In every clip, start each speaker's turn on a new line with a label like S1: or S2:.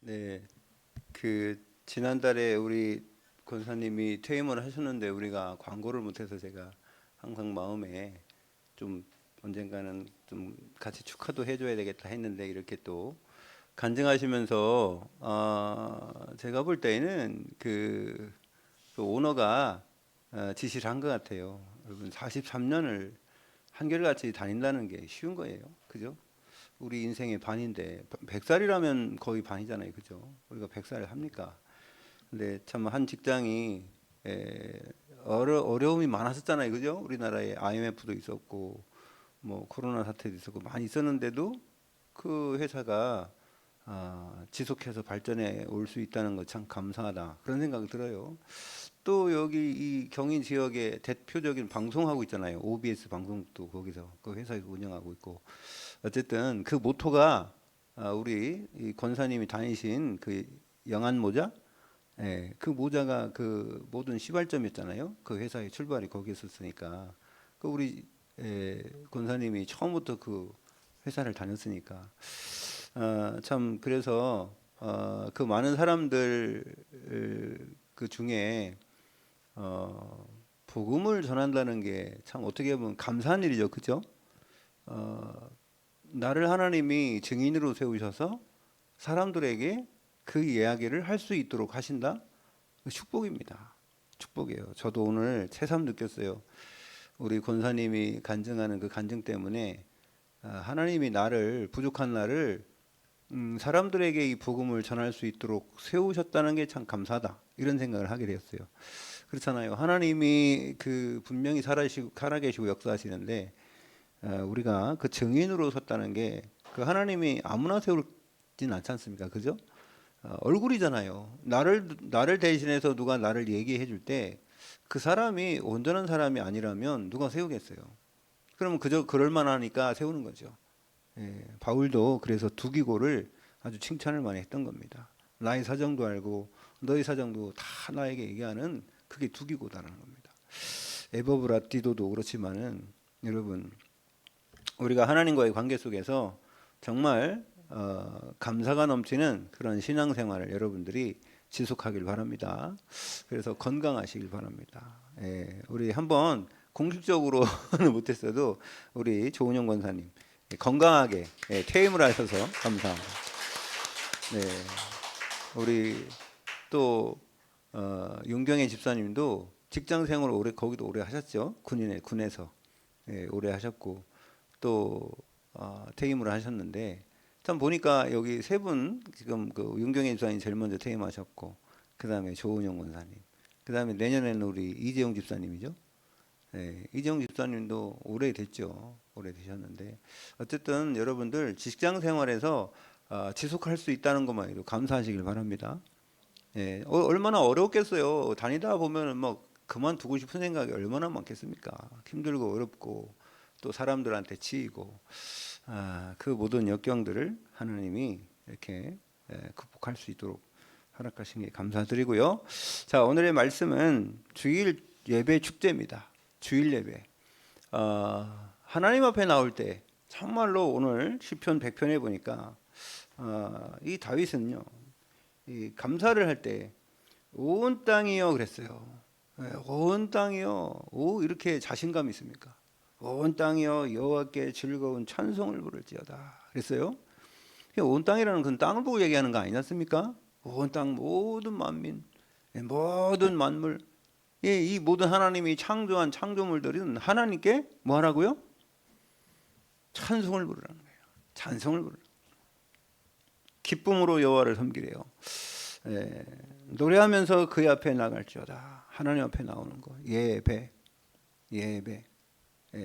S1: 네, 지난달에 우리 권사님이 퇴임을 하셨는데 우리가 광고를 못해서 제가 항상 마음에 좀 언젠가는 좀 같이 축하도 해줘야 되겠다 했는데 이렇게 또 간증하시면서 제가 볼 때는 그 오너가 지시를 한 것 같아요. 여러분 43년을 한결같이 다닌다는 게 쉬운 거예요. 그죠? 우리 인생의 반인데 100살이라면 거의 반이잖아요. 그죠? 우리가 100살을 합니까? 근데 참 한 직장이 에, 어려움이 많았었잖아요. 그죠? 우리나라에 IMF도 있었고 뭐 코로나 사태도 있었고 많이 있었는데도 그 회사가 지속해서 발전해 올 수 있다는 거 참 감사하다. 그런 생각이 들어요. 또 여기 이 경인 지역에 대표적인 방송하고 있잖아요. OBS 방송도 거기서 그 회사에서 운영하고 있고 어쨌든 그 모토가 우리 이 권사님이 다니신 그 영안 모자, 예, 그 모자가 그 모든 시발점이었잖아요. 그 회사의 출발이 거기였었으니까 그 우리 권사님이 처음부터 그 회사를 다녔으니까 참 그래서 그 많은 사람들 그 중에 복음을 전한다는 게 참 어떻게 보면 감사한 일이죠, 그죠? 어, 나를 하나님이 증인으로 세우셔서 사람들에게 그 이야기를 할 수 있도록 하신다? 그 축복입니다. 축복이에요. 저도 오늘 새삼 느꼈어요. 우리 권사님이 간증하는 그 간증 때문에 하나님이 나를 부족한 나를 사람들에게 이 복음을 전할 수 있도록 세우셨다는 게 참 감사하다. 이런 생각을 하게 되었어요. 그렇잖아요. 하나님이 그 분명히 살아계시고 역사하시는데 우리가 그 증인으로 섰다는 게 그 하나님이 아무나 세우진 않지 않습니까? 그죠? 얼굴이잖아요. 나를 대신해서 누가 나를 얘기해 줄 때 그 사람이 온전한 사람이 아니라면 누가 세우겠어요? 그러면 그저 그럴 만하니까 세우는 거죠. 예, 바울도 그래서 두기고를 아주 칭찬을 많이 했던 겁니다. 나의 사정도 알고 너의 사정도 다 나에게 얘기하는 그게 두기고다라는 겁니다. 에버브라티도도 그렇지만은 여러분 우리가 하나님과의 관계 속에서 정말 감사가 넘치는 그런 신앙생활을 여러분들이 지속하길 바랍니다. 그래서 건강하시길 바랍니다. 예, 우리 한번 공식적으로는 못했어도 우리 조은영 권사님 건강하게 퇴임을 하셔서 감사합니다. 네, 우리 또 윤경애 집사님도 직장 생활 오래 거기도 오래 하셨죠. 군에서 오래 하셨고 또 퇴임을 하셨는데 참 보니까 여기 세 분 지금 그 윤경혜 집사님 제일 먼저 퇴임하셨고 그 다음에 조은영 권사님 그 다음에 내년에는 우리 이재용 집사님이죠. 네, 이재용 집사님도 오래됐죠. 오래되셨는데 어쨌든 여러분들 직장 생활에서 지속할 수 있다는 것만으로 감사하시길 바랍니다. 예, 얼마나 어렵겠어요. 다니다 보면은 뭐 그만두고 싶은 생각이 얼마나 많겠습니까? 힘들고 어렵고 또 사람들한테 치이고 그 모든 역경들을 하나님이 이렇게 극복할 수 있도록 허락하신 게 감사드리고요. 자, 오늘의 말씀은 주일 예배 축제입니다. 주일 예배. 하나님 앞에 나올 때 정말로 오늘 시편 100편에 보니까 이 다윗은요. 이 감사를 할 때 온 땅이여 그랬어요. 온 땅이여. 이렇게 자신감 있습니까? 온 땅이여 여호와께 즐거운 찬송을 부를지어다. 그랬어요. 온 땅이라는 건 땅을 보고 얘기하는 거 아니지 않습니까? 온 땅 모든 만민, 모든 만물, 이 모든 하나님이 창조한 창조물들은 하나님께 뭐 하라고요? 찬송을 부르라는 거예요. 찬송을 부르라. 기쁨으로 여호와를 섬기래요. 노래하면서 그의 앞에 나갈지어다. 하나님 앞에 나오는 거 예배.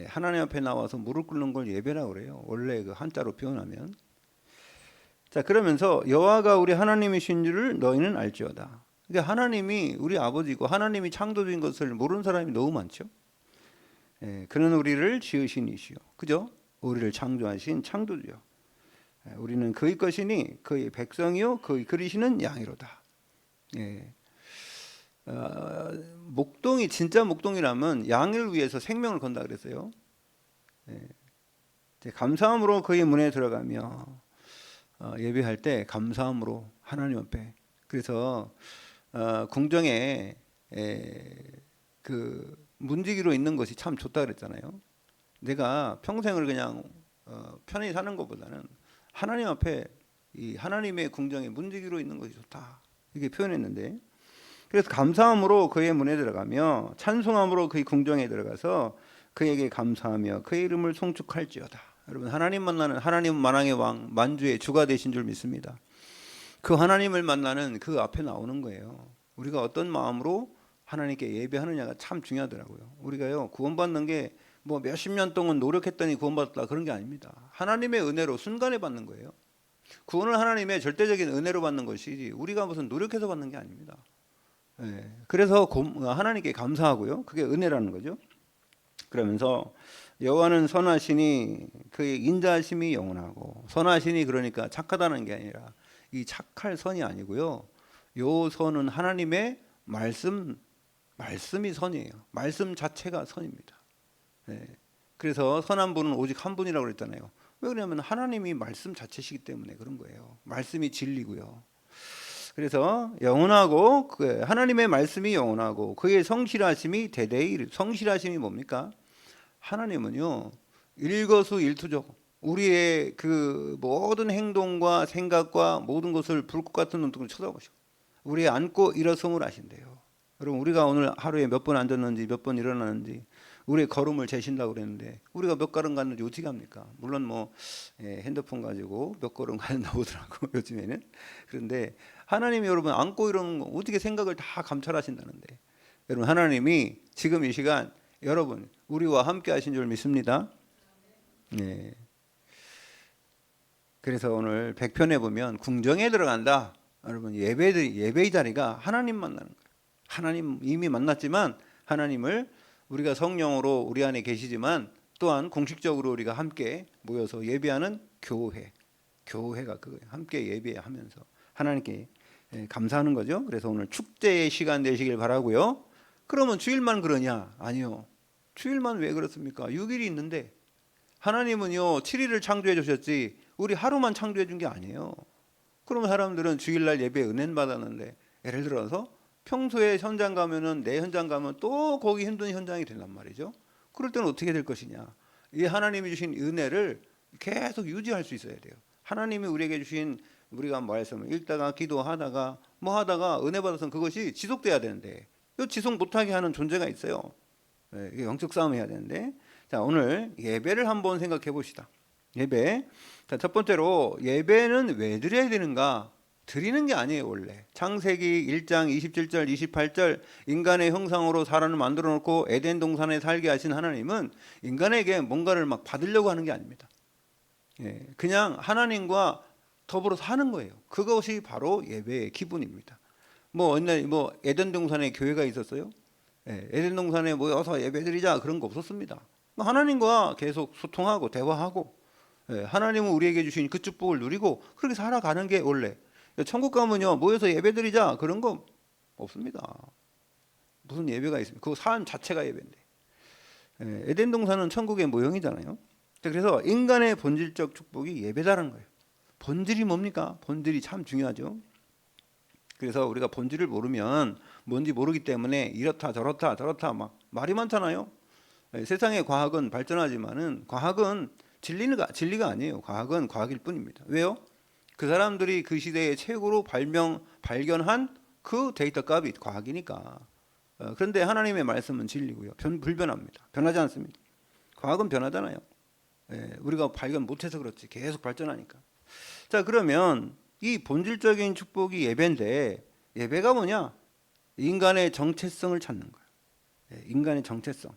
S1: 하나님 앞에 나와서 무릎 꿇는 걸 예배라고 그래요. 원래 그 한자로 표현하면. 자, 그러면서 여호와가 우리 하나님이신 줄을 너희는 알지어다. 그러니까 하나님이 우리 아버지고 하나님이 창조주인 것을 모르는 사람이 너무 많죠. 그는 우리를 지으신 이시요. 그죠? 우리를 창조하신 창조주요. 우리는 그의 것이니 그의 백성이요 그의 그리시는 양이로다. 목동이 진짜 목동이라면 양을 위해서 생명을 건다 그랬어요. 감사함으로 그의 문에 들어가며 예배할 때 감사함으로 하나님 앞에. 그래서 궁정에 그 문지기로 있는 것이 참 좋다 그랬잖아요. 내가 평생을 그냥 편히 사는 것보다는 하나님 앞에 이 하나님의 궁정에 문지기로 있는 것이 좋다, 이렇게 표현했는데, 그래서 감사함으로 그의 문에 들어가며 찬송함으로 그의 궁정에 들어가서 그에게 감사하며 그의 이름을 송축할지어다. 여러분, 하나님 만나는, 하나님은 만왕의 왕, 만주의 주가 되신 줄 믿습니다. 그 하나님을 만나는 그 앞에 나오는 거예요. 우리가 어떤 마음으로 하나님께 예배하느냐가 참 중요하더라고요. 우리가요, 구원받는 게 뭐 몇십 년 동안 노력했더니 구원받았다, 그런 게 아닙니다. 하나님의 은혜로 순간에 받는 거예요. 구원을 하나님의 절대적인 은혜로 받는 것이지 우리가 무슨 노력해서 받는 게 아닙니다. 그래서 하나님께 감사하고요. 그게 은혜라는 거죠. 그러면서 여호와는 선하시니 그의 인자하심이 영원하고, 선하시니 그러니까 착하다는 게 아니라 이 착할 선이 아니고요. 요 선은 하나님의 말씀이 선이에요. 말씀 자체가 선입니다. 그래서 선한 분은 오직 한 분이라고 그랬잖아요. 왜 그러냐면 하나님이 말씀 자체시기 때문에 그런 거예요. 말씀이 진리고요. 그래서 영원하고, 하나님의 말씀이 영원하고 그의 성실하심이 대대의, 성실하심이 뭡니까? 하나님은요, 일거수일투족, 우리의 그 모든 행동과 생각과 모든 것을 불꽃 같은 눈으로 쳐다보시고 우리의 앉고 일어섬을 아신대요. 여러분, 우리가 오늘 하루에 몇 번 앉았는지 몇 번 일어났는지, 우리의 걸음을 재신다고 그랬는데 우리가 몇 걸음 갔는지 어떻게 합니까? 물론 뭐 핸드폰 가지고 몇 걸음 가는다 보더라고 요즘에는. 그런데 하나님이 여러분 앉고 이러는 거 어떻게 생각을 다 감찰하신다는데, 여러분 하나님이 지금 이 시간 여러분 우리와 함께 하신 줄 믿습니다. 네. 그래서 오늘 100편에 보면 궁정에 들어간다. 여러분, 예배의 자리가 하나님 만나는 거예요. 하나님 이미 만났지만 하나님을 우리가 성령으로 우리 안에 계시지만 또한 공식적으로 우리가 함께 모여서 예배하는 교회가 그거예요. 함께 예배하면서 하나님께 감사하는 거죠. 그래서 오늘 축제의 시간 되시길 바라고요. 그러면 주일만 그러냐? 아니요. 주일만 왜 그렇습니까? 6일이 있는데 하나님은요 7일을 창조해 주셨지 우리 하루만 창조해 준 게 아니에요. 그러면 사람들은 주일날 예배 은혜 받았는데, 예를 들어서 평소에 현장 가면은, 내 현장 가면 또 거기 힘든 현장이 된단 말이죠. 그럴 때는 어떻게 될 것이냐? 이 하나님이 주신 은혜를 계속 유지할 수 있어야 돼요. 하나님이 우리에게 주신, 우리가 말씀을 읽다가 기도하다가 뭐 하다가 은혜 받아서 그것이 지속돼야 되는데, 이 지속 못하게 하는 존재가 있어요. 이게 영적 싸움 해야 되는데, 자 오늘 예배를 한번 생각해 봅시다. 예배. 자, 첫 번째로 예배는 왜 드려야 되는가? 드리는 게 아니에요. 원래 창세기 1장 27절 28절 인간의 형상으로 사람을 만들어 놓고 에덴 동산에 살게 하신 하나님은 인간에게 뭔가를 막 받으려고 하는 게 아닙니다. 그냥 하나님과 더불어 사는 거예요. 그것이 바로 예배의 기본입니다. 뭐 옛날 뭐 에덴 동산에 교회가 있었어요? 에덴 동산에 모여서 예배드리자 그런 거 없었습니다. 하나님과 계속 소통하고 대화하고, 하나님은 우리에게 주신 그 축복을 누리고 그렇게 살아가는 게 원래. 천국 가면요 모여서 예배드리자 그런 거 없습니다. 무슨 예배가 있습니까? 그 삶 자체가 예배인데. 에덴 동산은 천국의 모형이잖아요. 그래서 인간의 본질적 축복이 예배다라는 거예요. 본질이 뭡니까? 본질이 참 중요하죠. 그래서 우리가 본질을 모르면, 뭔지 모르기 때문에 이렇다 저렇다 막 말이 많잖아요. 세상의 과학은 발전하지만은 과학은 진리가 아니에요. 과학은 과학일 뿐입니다. 왜요? 그 사람들이 그 시대에 최고로 발견한 그 데이터 값이 과학이니까. 그런데 하나님의 말씀은 진리고요. 불변합니다. 변하지 않습니다. 과학은 변하잖아요. 우리가 발견 못해서 그렇지 계속 발전하니까. 자, 그러면 이 본질적인 축복이 예배인데, 예배가 뭐냐? 인간의 정체성을 찾는 거예요. 인간의 정체성.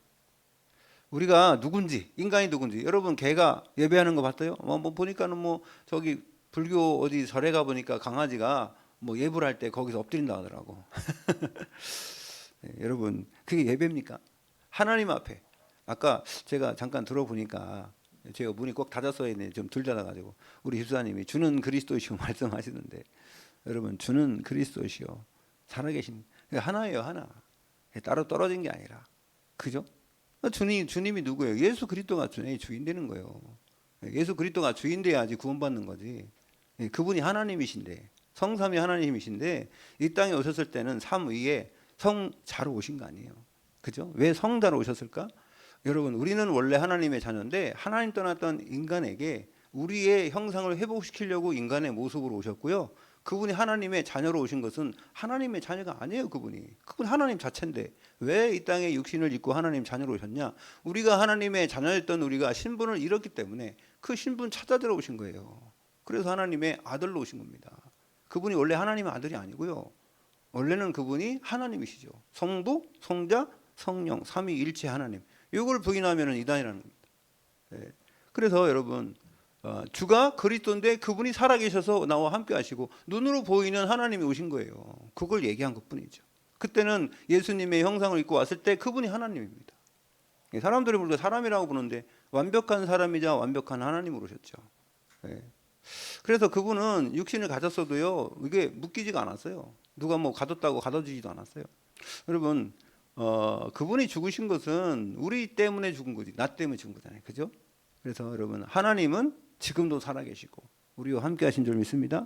S1: 우리가 누군지, 인간이 누군지. 여러분 개가 예배하는 거 봤어요? 뭐 보니까는 뭐 저기 불교 어디 절에 가 보니까 강아지가 뭐 예불 할 때 거기서 엎드린다 하더라고. 여러분 그게 예배입니까? 하나님 앞에. 아까 제가 잠깐 들어보니까 제가 문이 꼭 닫았어야 했는데 좀 덜 닫아가지고 우리 집사님이 주는 그리스도시오 말씀하시는데, 여러분 주는 그리스도시오 살아계신 하나예요. 하나. 따로 떨어진 게 아니라. 그죠? 주님이 누구예요? 예수 그리스도가 주인 되는 거예요. 예수 그리스도가 주인 돼야지 구원받는 거지. 그분이 하나님이신데 성삼위 하나님이신데 이 땅에 오셨을 때는 삼위에 성자로 오신 거 아니에요. 그죠? 왜 성자로 오셨을까? 여러분, 우리는 원래 하나님의 자녀인데 하나님 떠났던 인간에게 우리의 형상을 회복시키려고 인간의 모습으로 오셨고요. 그분이 하나님의 자녀로 오신 것은 하나님의 자녀가 아니에요. 그분 하나님 자체인데 왜 이 땅에 육신을 입고 하나님 자녀로 오셨냐? 우리가 하나님의 자녀였던 우리가 신분을 잃었기 때문에 그 신분 찾아 들어오신 거예요. 그래서 하나님의 아들로 오신 겁니다. 그분이 원래 하나님의 아들이 아니고요. 원래는 그분이 하나님이시죠. 성부, 성자, 성령, 삼위일체 하나님. 이걸 부인하면 이단이라는 겁니다. 네. 그래서 여러분, 주가 그리스도인데 그분이 살아계셔서 나와 함께 하시고 눈으로 보이는 하나님이 오신 거예요. 그걸 얘기한 것뿐이죠. 그때는 예수님의 형상을 입고 왔을 때 그분이 하나님입니다. 사람들이 우리가 사람이라고 부르는데 완벽한 사람이자 완벽한 하나님으로 오셨죠. 네. 그래서 그분은 육신을 가졌어도요, 이게 묶이지가 않았어요. 누가 뭐 가뒀다고 가둬지지도 않았어요. 여러분, 그분이 죽으신 것은 우리 때문에 죽은 거지, 나 때문에 죽은 거잖아요. 그죠? 그래서 여러분, 하나님은 지금도 살아계시고 우리와 함께 하신 줄 믿습니다.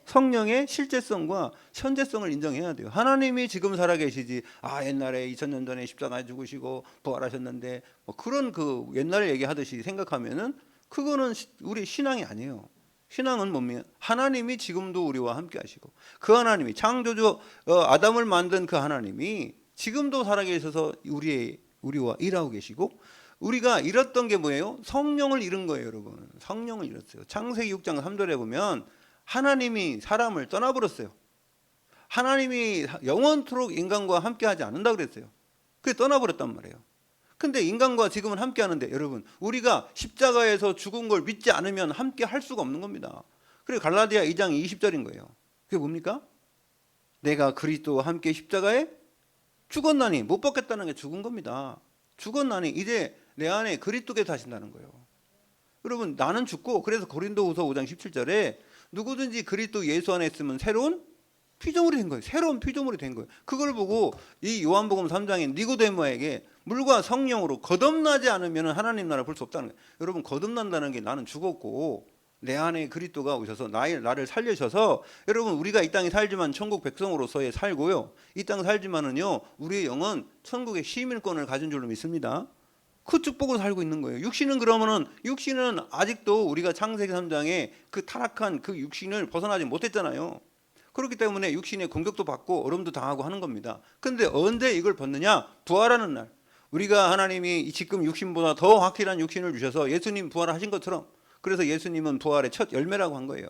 S1: 성령의 실제성과 현재성을 인정해야 돼요. 하나님이 지금 살아계시지, 옛날에 2000년 전에 십자가에 죽으시고 부활하셨는데 뭐 그런 그 옛날 얘기하듯이 생각하면은 그거는 우리 신앙이 아니에요. 신앙은 뭡니까? 하나님이 지금도 우리와 함께 하시고 그 하나님이 창조주 아담을 만든 그 하나님이 지금도 살아계셔서 우리와 일하고 계시고, 우리가 잃었던 게 뭐예요? 성령을 잃은 거예요. 여러분, 성령을 잃었어요. 창세기 6장 3절에 보면 하나님이 사람을 떠나버렸어요. 하나님이 영원토록 인간과 함께하지 않는다 그랬어요. 그게 떠나버렸단 말이에요. 근데 인간과 지금은 함께 하는데, 여러분, 우리가 십자가에서 죽은 걸 믿지 않으면 함께 할 수가 없는 겁니다. 그리고 갈라디아 2장 20절인 거예요. 그게 뭡니까? 내가 그리스도와 함께 십자가에 죽었나니, 못 받겠다는 게 죽은 겁니다. 죽었나니 이제 내 안에 그리스도께서 하신다는 거예요. 여러분, 나는 죽고, 그래서 고린도후서 5장 17절에 누구든지 그리스도 예수 안에 있으면 새로운 피조물이 된 거예요. 새로운 피조물이 된 거예요. 그걸 보고 이 요한복음 3장에 니고데모에게 물과 성령으로 거듭나지 않으면 하나님 나라 볼 수 없다는 거예요. 여러분, 거듭난다는 게 나는 죽었고 내 안에 그리스도가 오셔서 나를 살려셔서, 여러분, 우리가 이 땅에 살지만 천국 백성으로서의 살고요, 이 땅 살지만은요 우리의 영은 천국의 시민권을 가진 줄로 믿습니다. 그 축복으로 살고 있는 거예요. 육신은 아직도 우리가 창세기 3장에 그 타락한 그 육신을 벗어나지 못했잖아요. 그렇기 때문에 육신의 공격도 받고 어려움도 당하고 하는 겁니다. 근데 언제 이걸 벗느냐? 부활하는 날. 우리가 하나님이 지금 육신보다 더 확실한 육신을 주셔서 예수님 부활하신 것처럼, 그래서 예수님은 부활의 첫 열매라고 한 거예요.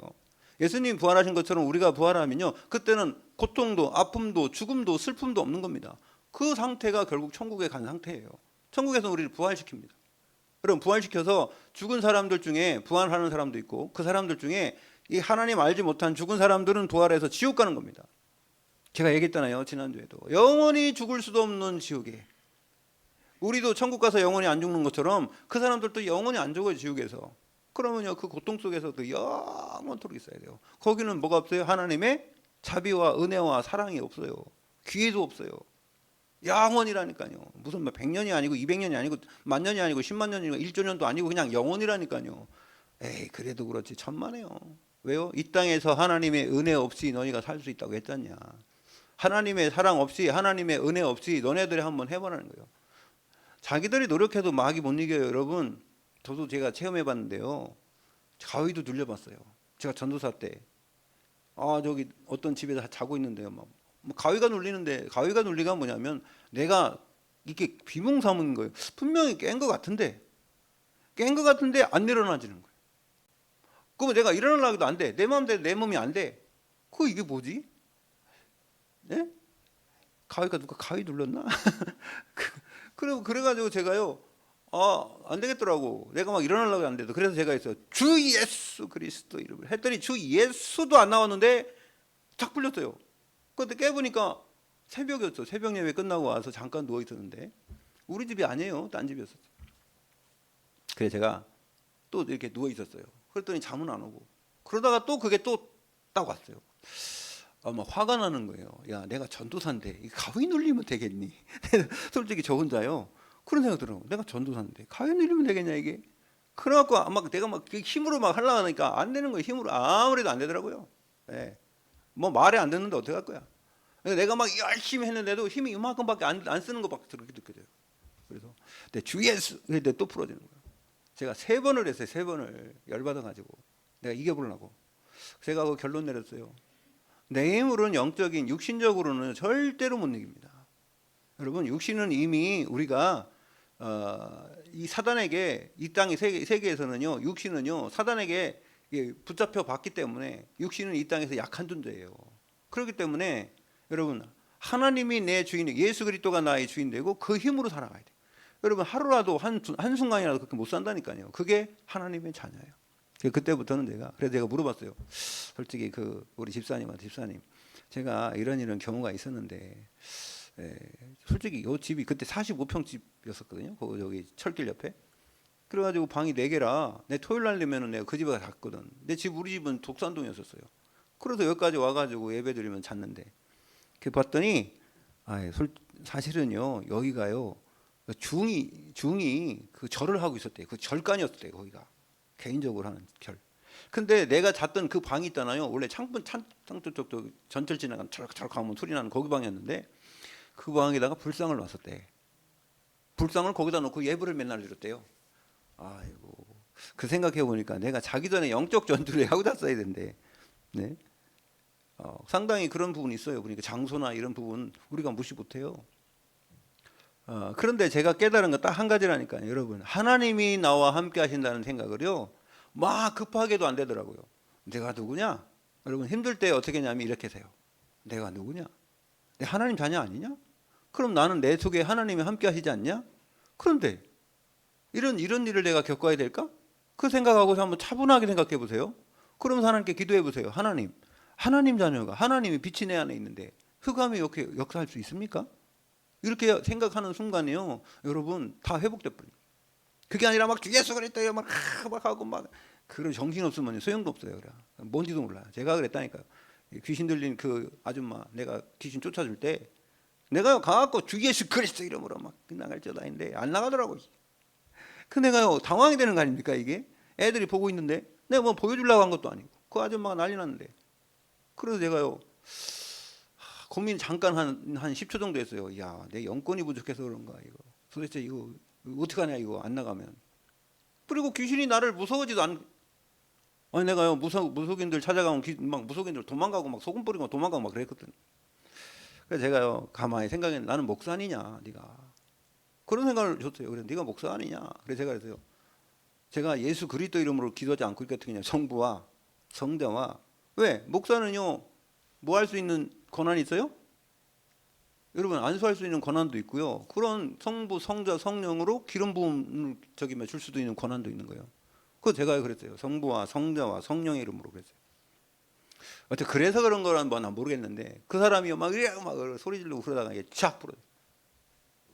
S1: 예수님 부활하신 것처럼 우리가 부활하면요, 그때는 고통도 아픔도 죽음도 슬픔도 없는 겁니다. 그 상태가 결국 천국에 간 상태예요. 천국에서 우리를 부활시킵니다. 그럼 부활시켜서 죽은 사람들 중에 부활하는 사람도 있고, 그 사람들 중에 이 하나님 알지 못한 죽은 사람들은 부활해서 지옥 가는 겁니다. 제가 얘기했잖아요, 지난주에도. 영원히 죽을 수도 없는 지옥에, 우리도 천국 가서 영원히 안 죽는 것처럼 그 사람들도 영원히 안 죽어요, 지옥에서. 그러면요, 그 고통 속에서도 영원토록 있어야 돼요. 거기는 뭐가 없어요? 하나님의 자비와 은혜와 사랑이 없어요. 기회도 없어요. 영원이라니까요. 무슨 100년이 아니고 200년이 아니고 10,000년이 아니고 10만 년이 아니고 1조 년도 아니고 그냥 영원이라니까요. 에이, 그래도 그렇지 천만에요. 왜요? 이 땅에서 하나님의 은혜 없이 너희가 살 수 있다고 했잖냐. 하나님의 사랑 없이, 하나님의 은혜 없이 너네들이 한번 해보라는 거예요. 자기들이 노력해도 마귀 못 이겨요. 여러분, 저도 제가 체험해봤는데요, 가위도 눌려봤어요. 제가 전도사 때 저기 어떤 집에서 자고 있는데요, 뭐 가위가 눌리는데, 가위가 눌리가 뭐냐면 내가 이게 비몽사몽인 거예요. 분명히 깬 것 같은데 안 일어나지는 거예요. 그러면 내가 일어나려고 해도 안 돼. 내 마음대로 내 몸이 안 돼. 이게 뭐지? 네? 누가 가위 눌렀나? 그래가지고 제가요, 안 되겠더라고. 내가 막 일어나려고 안 돼도. 그래서 제가 했어요. 주 예수 그리스도 이름을 했더니 주 예수도 안 나왔는데 탁 풀렸어요. 그때 깨보니까 새벽이었어. 새벽 예배 끝나고 와서 잠깐 누워 있었는데, 우리 집이 아니에요, 딴 집이었어요. 그래서 제가 또 이렇게 누워 있었어요. 그랬더니 잠은 안 오고, 그러다가 또 그게 또 딱 왔어요. 막 화가 나는 거예요. 야, 내가 전도사인데 이 가위 눌리면 되겠니? 솔직히 저 혼자요, 그런 생각 들어요. 내가 전도사인데 가위 눌리면 되겠냐 이게? 그래갖고 내가 막 힘으로 막 하려고 하니까 안 되는 거예요. 힘으로 아무래도 안 되더라고요. 네. 뭐 말에 안 듣는데 어떻게 할 거야? 내가 막 열심히 했는데도 힘이 이만큼밖에 안 쓰는 것밖에 그렇게 느껴져요. 그래서 내 주 예수 근데 또 풀어지는 거예요. 제가 3번을 했어요. 3번을 열받아 가지고 내가 이겨보려고. 제가 그 결론 내렸어요. 내 힘으로는 영적인 육신적으로는 절대로 못 이깁니다. 여러분 육신은 이미 우리가 이 사단에게 이 땅의 세계에서는요 육신은요 사단에게 붙잡혀 봤기 때문에 육신은 이 땅에서 약한 존재예요. 그렇기 때문에 여러분 하나님이 내 주인, 예수 그리스도가 나의 주인 되고 그 힘으로 살아가야 돼요. 여러분 하루라도 한순간이라도 그렇게 못 산다니까요. 그게 하나님의 자녀예요. 그때부터는 그래서 제가 물어봤어요. 솔직히 우리 집사님 제가 이런 경우가 있었는데 솔직히 이 집이 그때 45평 집이었었거든요. 여기 철길 옆에. 그래가지고 방이 4개라 내 토요일 날 되면은 내가 그 집에 갔거든. 우리 집은 독산동이었었어요. 그래서 여기까지 와가지고 예배드리면 잤는데 봤더니 사실은요 여기가요 중이 그 절을 하고 있었대요. 그 절간이었대요. 거기가 개인적으로 하는 절. 근데 내가 잤던 그 방이 있잖아요. 원래 창문 쪽도 전철 지나가면 저렇게 가면 소리 나는 거기 방이었는데 그 방에다가 불상을 놨었대. 불상을 거기다 놓고 예불을 맨날 드렸대요. 아이고 그 생각해 보니까 내가 자기 전에 영적 전투를 하고 잤어야 된대. 네. 상당히 그런 부분이 있어요. 그러니까 장소나 이런 부분 우리가 무시 못해요. 그런데 제가 깨달은 건 딱 한 가지라니까요. 여러분 하나님이 나와 함께 하신다는 생각을요 막 급하게도 안 되더라고요. 내가 누구냐? 여러분 힘들 때 어떻게 하냐면 이렇게 해요. 내가 누구냐? 내 하나님 자녀 아니냐? 그럼 나는 내 속에 하나님이 함께 하시지 않냐? 그런데 이런 일을 내가 겪어야 될까? 그 생각하고서 한번 차분하게 생각해 보세요. 그러면서 하나님께 기도해 보세요. 하나님 자녀가 하나님이 빛이 내 안에 있는데 흑암이 이렇게 역사할 수 있습니까? 이렇게 생각하는 순간에요 여러분 다 회복돼 버려요. 그게 아니라 막 주 예수 그리스도요 막 하고 막 그런 정신 없으면 소용도 없어요. 그래. 뭔지도 몰라요. 제가 그랬다니까요. 귀신 들린 그 아줌마 내가 귀신 쫓아줄 때 내가 가갖고 주 예수 그리스도 이름으로 막 나갈 줄 아는데 안 나가더라고요. 그 내가요 당황이 되는 거 아닙니까 이게? 애들이 보고 있는데 내가 뭐 보여주려고 한 것도 아니고 그 아줌마가 난리 났는데 그래서 제가요 고민 잠깐 한 10초 정도 했어요. 야, 내 영권이 부족해서 그런가 이거. 도대체 이거 어떡하냐 이거 안 나가면. 그리고 귀신이 나를 무서워지도 않. 아니 내가요 무속인들 찾아가면 막 무속인들 도망가고 막 소금 뿌리고 도망가고 막 그랬거든. 그래서 제가요 가만히 생각해 나는 목사 아니냐 네가. 그런 생각을 줬어요. 그래서 네가 목사 아니냐. 그래서 제가 그랬어요. 제가 예수 그리스도 이름으로 기도하지 않고 있겠다 그냥 성부와 성자와 왜 목사는요 뭐 할 수 있는 권한이 있어요? 여러분 안수할 수 있는 권한도 있고요. 그런 성부, 성자, 성령으로 기름 부음을 줄 수도 있는 권한도 있는 거예요. 그거 제가 그랬어요. 성부와 성자와 성령의 이름으로 그랬어요. 어떻게 그래서 그런 거란 뭐 난 모르겠는데 그 사람이 막 이래 막 소리 지르고 그러다가 이게 쫙 부러져.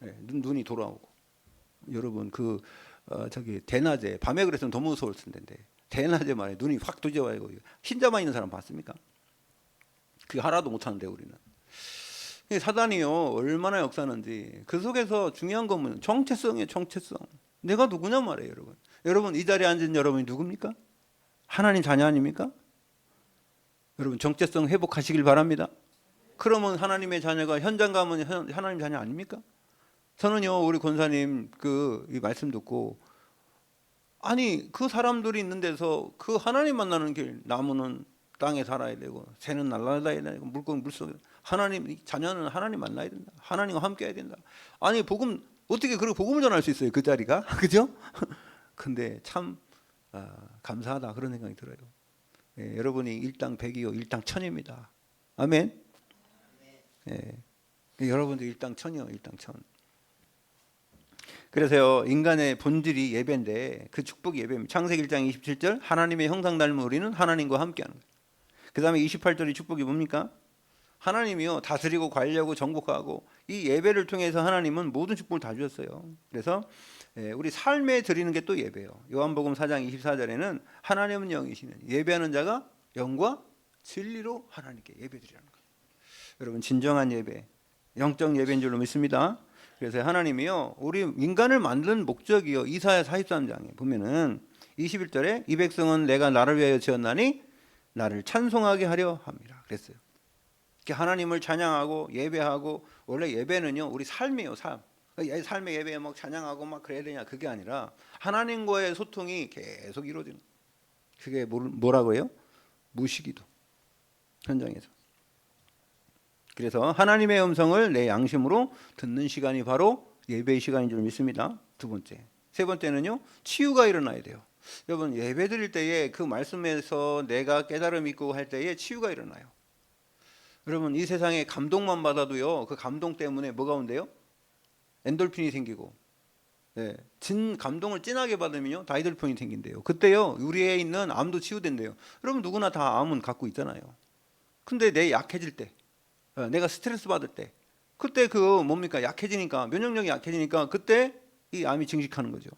S1: 네, 눈이 돌아오고. 여러분 대낮에 밤에 그랬으면 더 무서울 텐데 대낮에 말에 눈이 확 뒤집어지고 흰자만 있는 사람 봤습니까? 그게 하나도 못하는데 우리는. 사단이요 얼마나 역사하는지 그 속에서 중요한 건 뭐냐 정체성이에요. 정체성. 내가 누구냐 말이에요. 여러분 이 자리에 앉은 여러분이 누굽니까? 하나님 자녀 아닙니까? 여러분 정체성 회복하시길 바랍니다. 그러면 하나님의 자녀가 현장 가면 하나님 자녀 아닙니까? 저는요 우리 권사님 이 말씀 듣고 아니 그 사람들이 있는 데서 그 하나님 만나는 길 나무는 땅에 살아야 되고 새는 날아다녀야 되고 물속에 하나님 자녀는 하나님 만나야 된다. 하나님과 함께 해야 된다. 아니 어떻게 그렇게 복음을 전할 수 있어요 그 자리가 그죠? 근데 참 감사하다 그런 생각이 들어요. 예, 여러분이 일당 백이요 일당 천입니다. 아멘. 예, 여러분도 일당 천이요 일당 천. 그래서요 인간의 본질이 예배인데 그 축복이 예배입니다. 창세기 1장 27절 하나님의 형상 닮은 우리는 하나님과 함께하는 거예요. 그 다음에 28절이 축복이 뭡니까? 하나님이요 다스리고 관리하고 정복하고 이 예배를 통해서 하나님은 모든 축복을 다 주셨어요. 그래서 우리 삶에 드리는 게 또 예배예요. 요한복음 4장 24절에는 하나님은 영이시는 예배하는 자가 영과 진리로 하나님께 예배드리라는 거예요. 여러분 진정한 예배 영적 예배인 줄로 믿습니다. 그래서 하나님이요 우리 인간을 만든 목적이요 이사야 43장에 보면은 21절에 이 백성은 내가 나를 위하여 지었나니 나를 찬송하게 하려 합니다 그랬어요. 하나님을 찬양하고 예배하고, 원래 예배는요 우리 삶이에요. 삶의 예배에 막 찬양하고 막 그래야 되냐, 그게 아니라 하나님과의 소통이 계속 이루어지는, 그게 뭐라고요? 무시기도 현장에서. 그래서 하나님의 음성을 내 양심으로 듣는 시간이 바로 예배의 시간인 줄 믿습니다. 두 번째. 세 번째는요, 치유가 일어나야 돼요. 여러분, 예배 드릴 때에 그 말씀에서 내가 깨달음 있고 할 때에 치유가 일어나요. 여러분, 이 세상에 감동만 받아도요, 그 감동 때문에 뭐가 온대요? 엔돌핀이 생기고, 진 감동을 진하게 받으면요 다이돌핀이 생긴대요. 그때요 우리에 있는 암도 치유된대요. 여러분, 누구나 다 암은 갖고 있잖아요. 근데 내 약해질 때, 내가 스트레스 받을 때, 그때 그 뭡니까? 약해지니까, 면역력이 약해지니까 그때 이 암이 증식하는 거죠.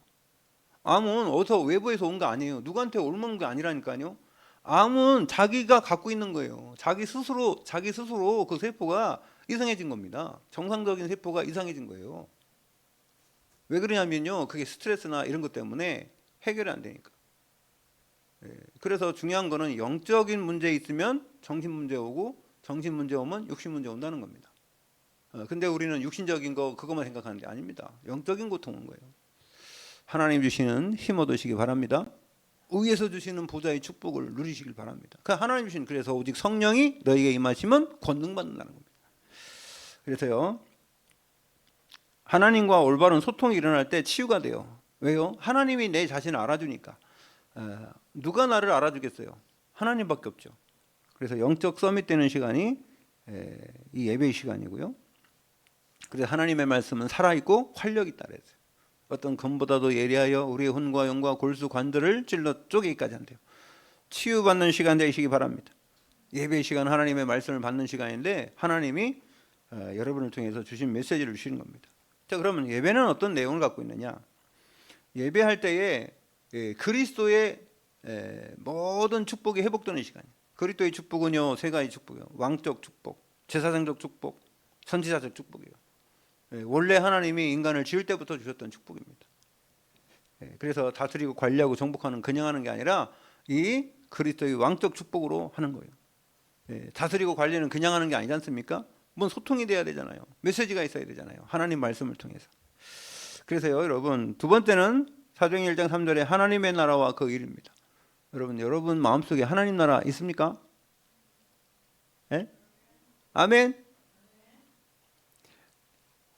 S1: 암은 어디서 외부에서 온 거 아니에요. 누구한테 옮은 게 아니라니까요. 암은 자기가 갖고 있는 거예요. 자기 스스로 그 세포가 이상해진 겁니다. 정상적인 세포가 이상해진 거예요. 왜 그러냐면요, 그게 스트레스나 이런 것 때문에 해결이 안 되니까. 그래서 중요한 거는 영적인 문제 있으면 정신 문제 오고, 정신 문제 오면 육신 문제 온다는 겁니다. 근데 우리는 육신적인 거 그것만 생각하는 게 아닙니다. 영적인 고통인 거예요. 하나님 주시는 힘 얻으시기 바랍니다. 위에서 주시는 보좌의 축복을 누리시길 바랍니다. 하나님 주신, 그래서 오직 성령이 너희에게 임하시면 권능받는다는 겁니다. 그래서요, 하나님과 올바른 소통이 일어날 때 치유가 돼요. 왜요? 하나님이 내 자신을 알아주니까. 누가 나를 알아주겠어요? 하나님밖에 없죠. 그래서 영적 서밋 되는 시간이 이 예배의 시간이고요. 그래서 하나님의 말씀은 살아있고 활력이 있다 그랬어요. 어떤 검보다도 예리하여 우리의 혼과 영과 골수 관절을 찔러 쪼개기까지 한대요. 치유받는 시간 되시기 바랍니다. 예배의 시간, 하나님의 말씀을 받는 시간인데 하나님이 여러분을 통해서 주신 메시지를 주시는 겁니다. 자, 그러면 예배는 어떤 내용을 갖고 있느냐? 예배할 때에 그리스도의 모든 축복이 회복되는 시간이에요. 그리스도의 축복은요 세 가지 축복이에요. 왕적 축복, 제사장적 축복, 선지자적 축복이에요. 원래 하나님이 인간을 지을 때부터 주셨던 축복입니다. 그래서 다스리고 관리하고 정복하는, 그냥 하는 게 아니라 이 그리스도의 왕적 축복으로 하는 거예요. 다스리고 관리는 그냥 하는 게 아니지 않습니까? 뭔 소통이 돼야 되잖아요. 메시지가 있어야 되잖아요. 하나님 말씀을 통해서. 그래서요 여러분, 두 번째는 사도행전 1장 3절에 하나님의 나라와 그 일입니다. 여러분 마음속에 하나님 나라 있습니까? 아멘.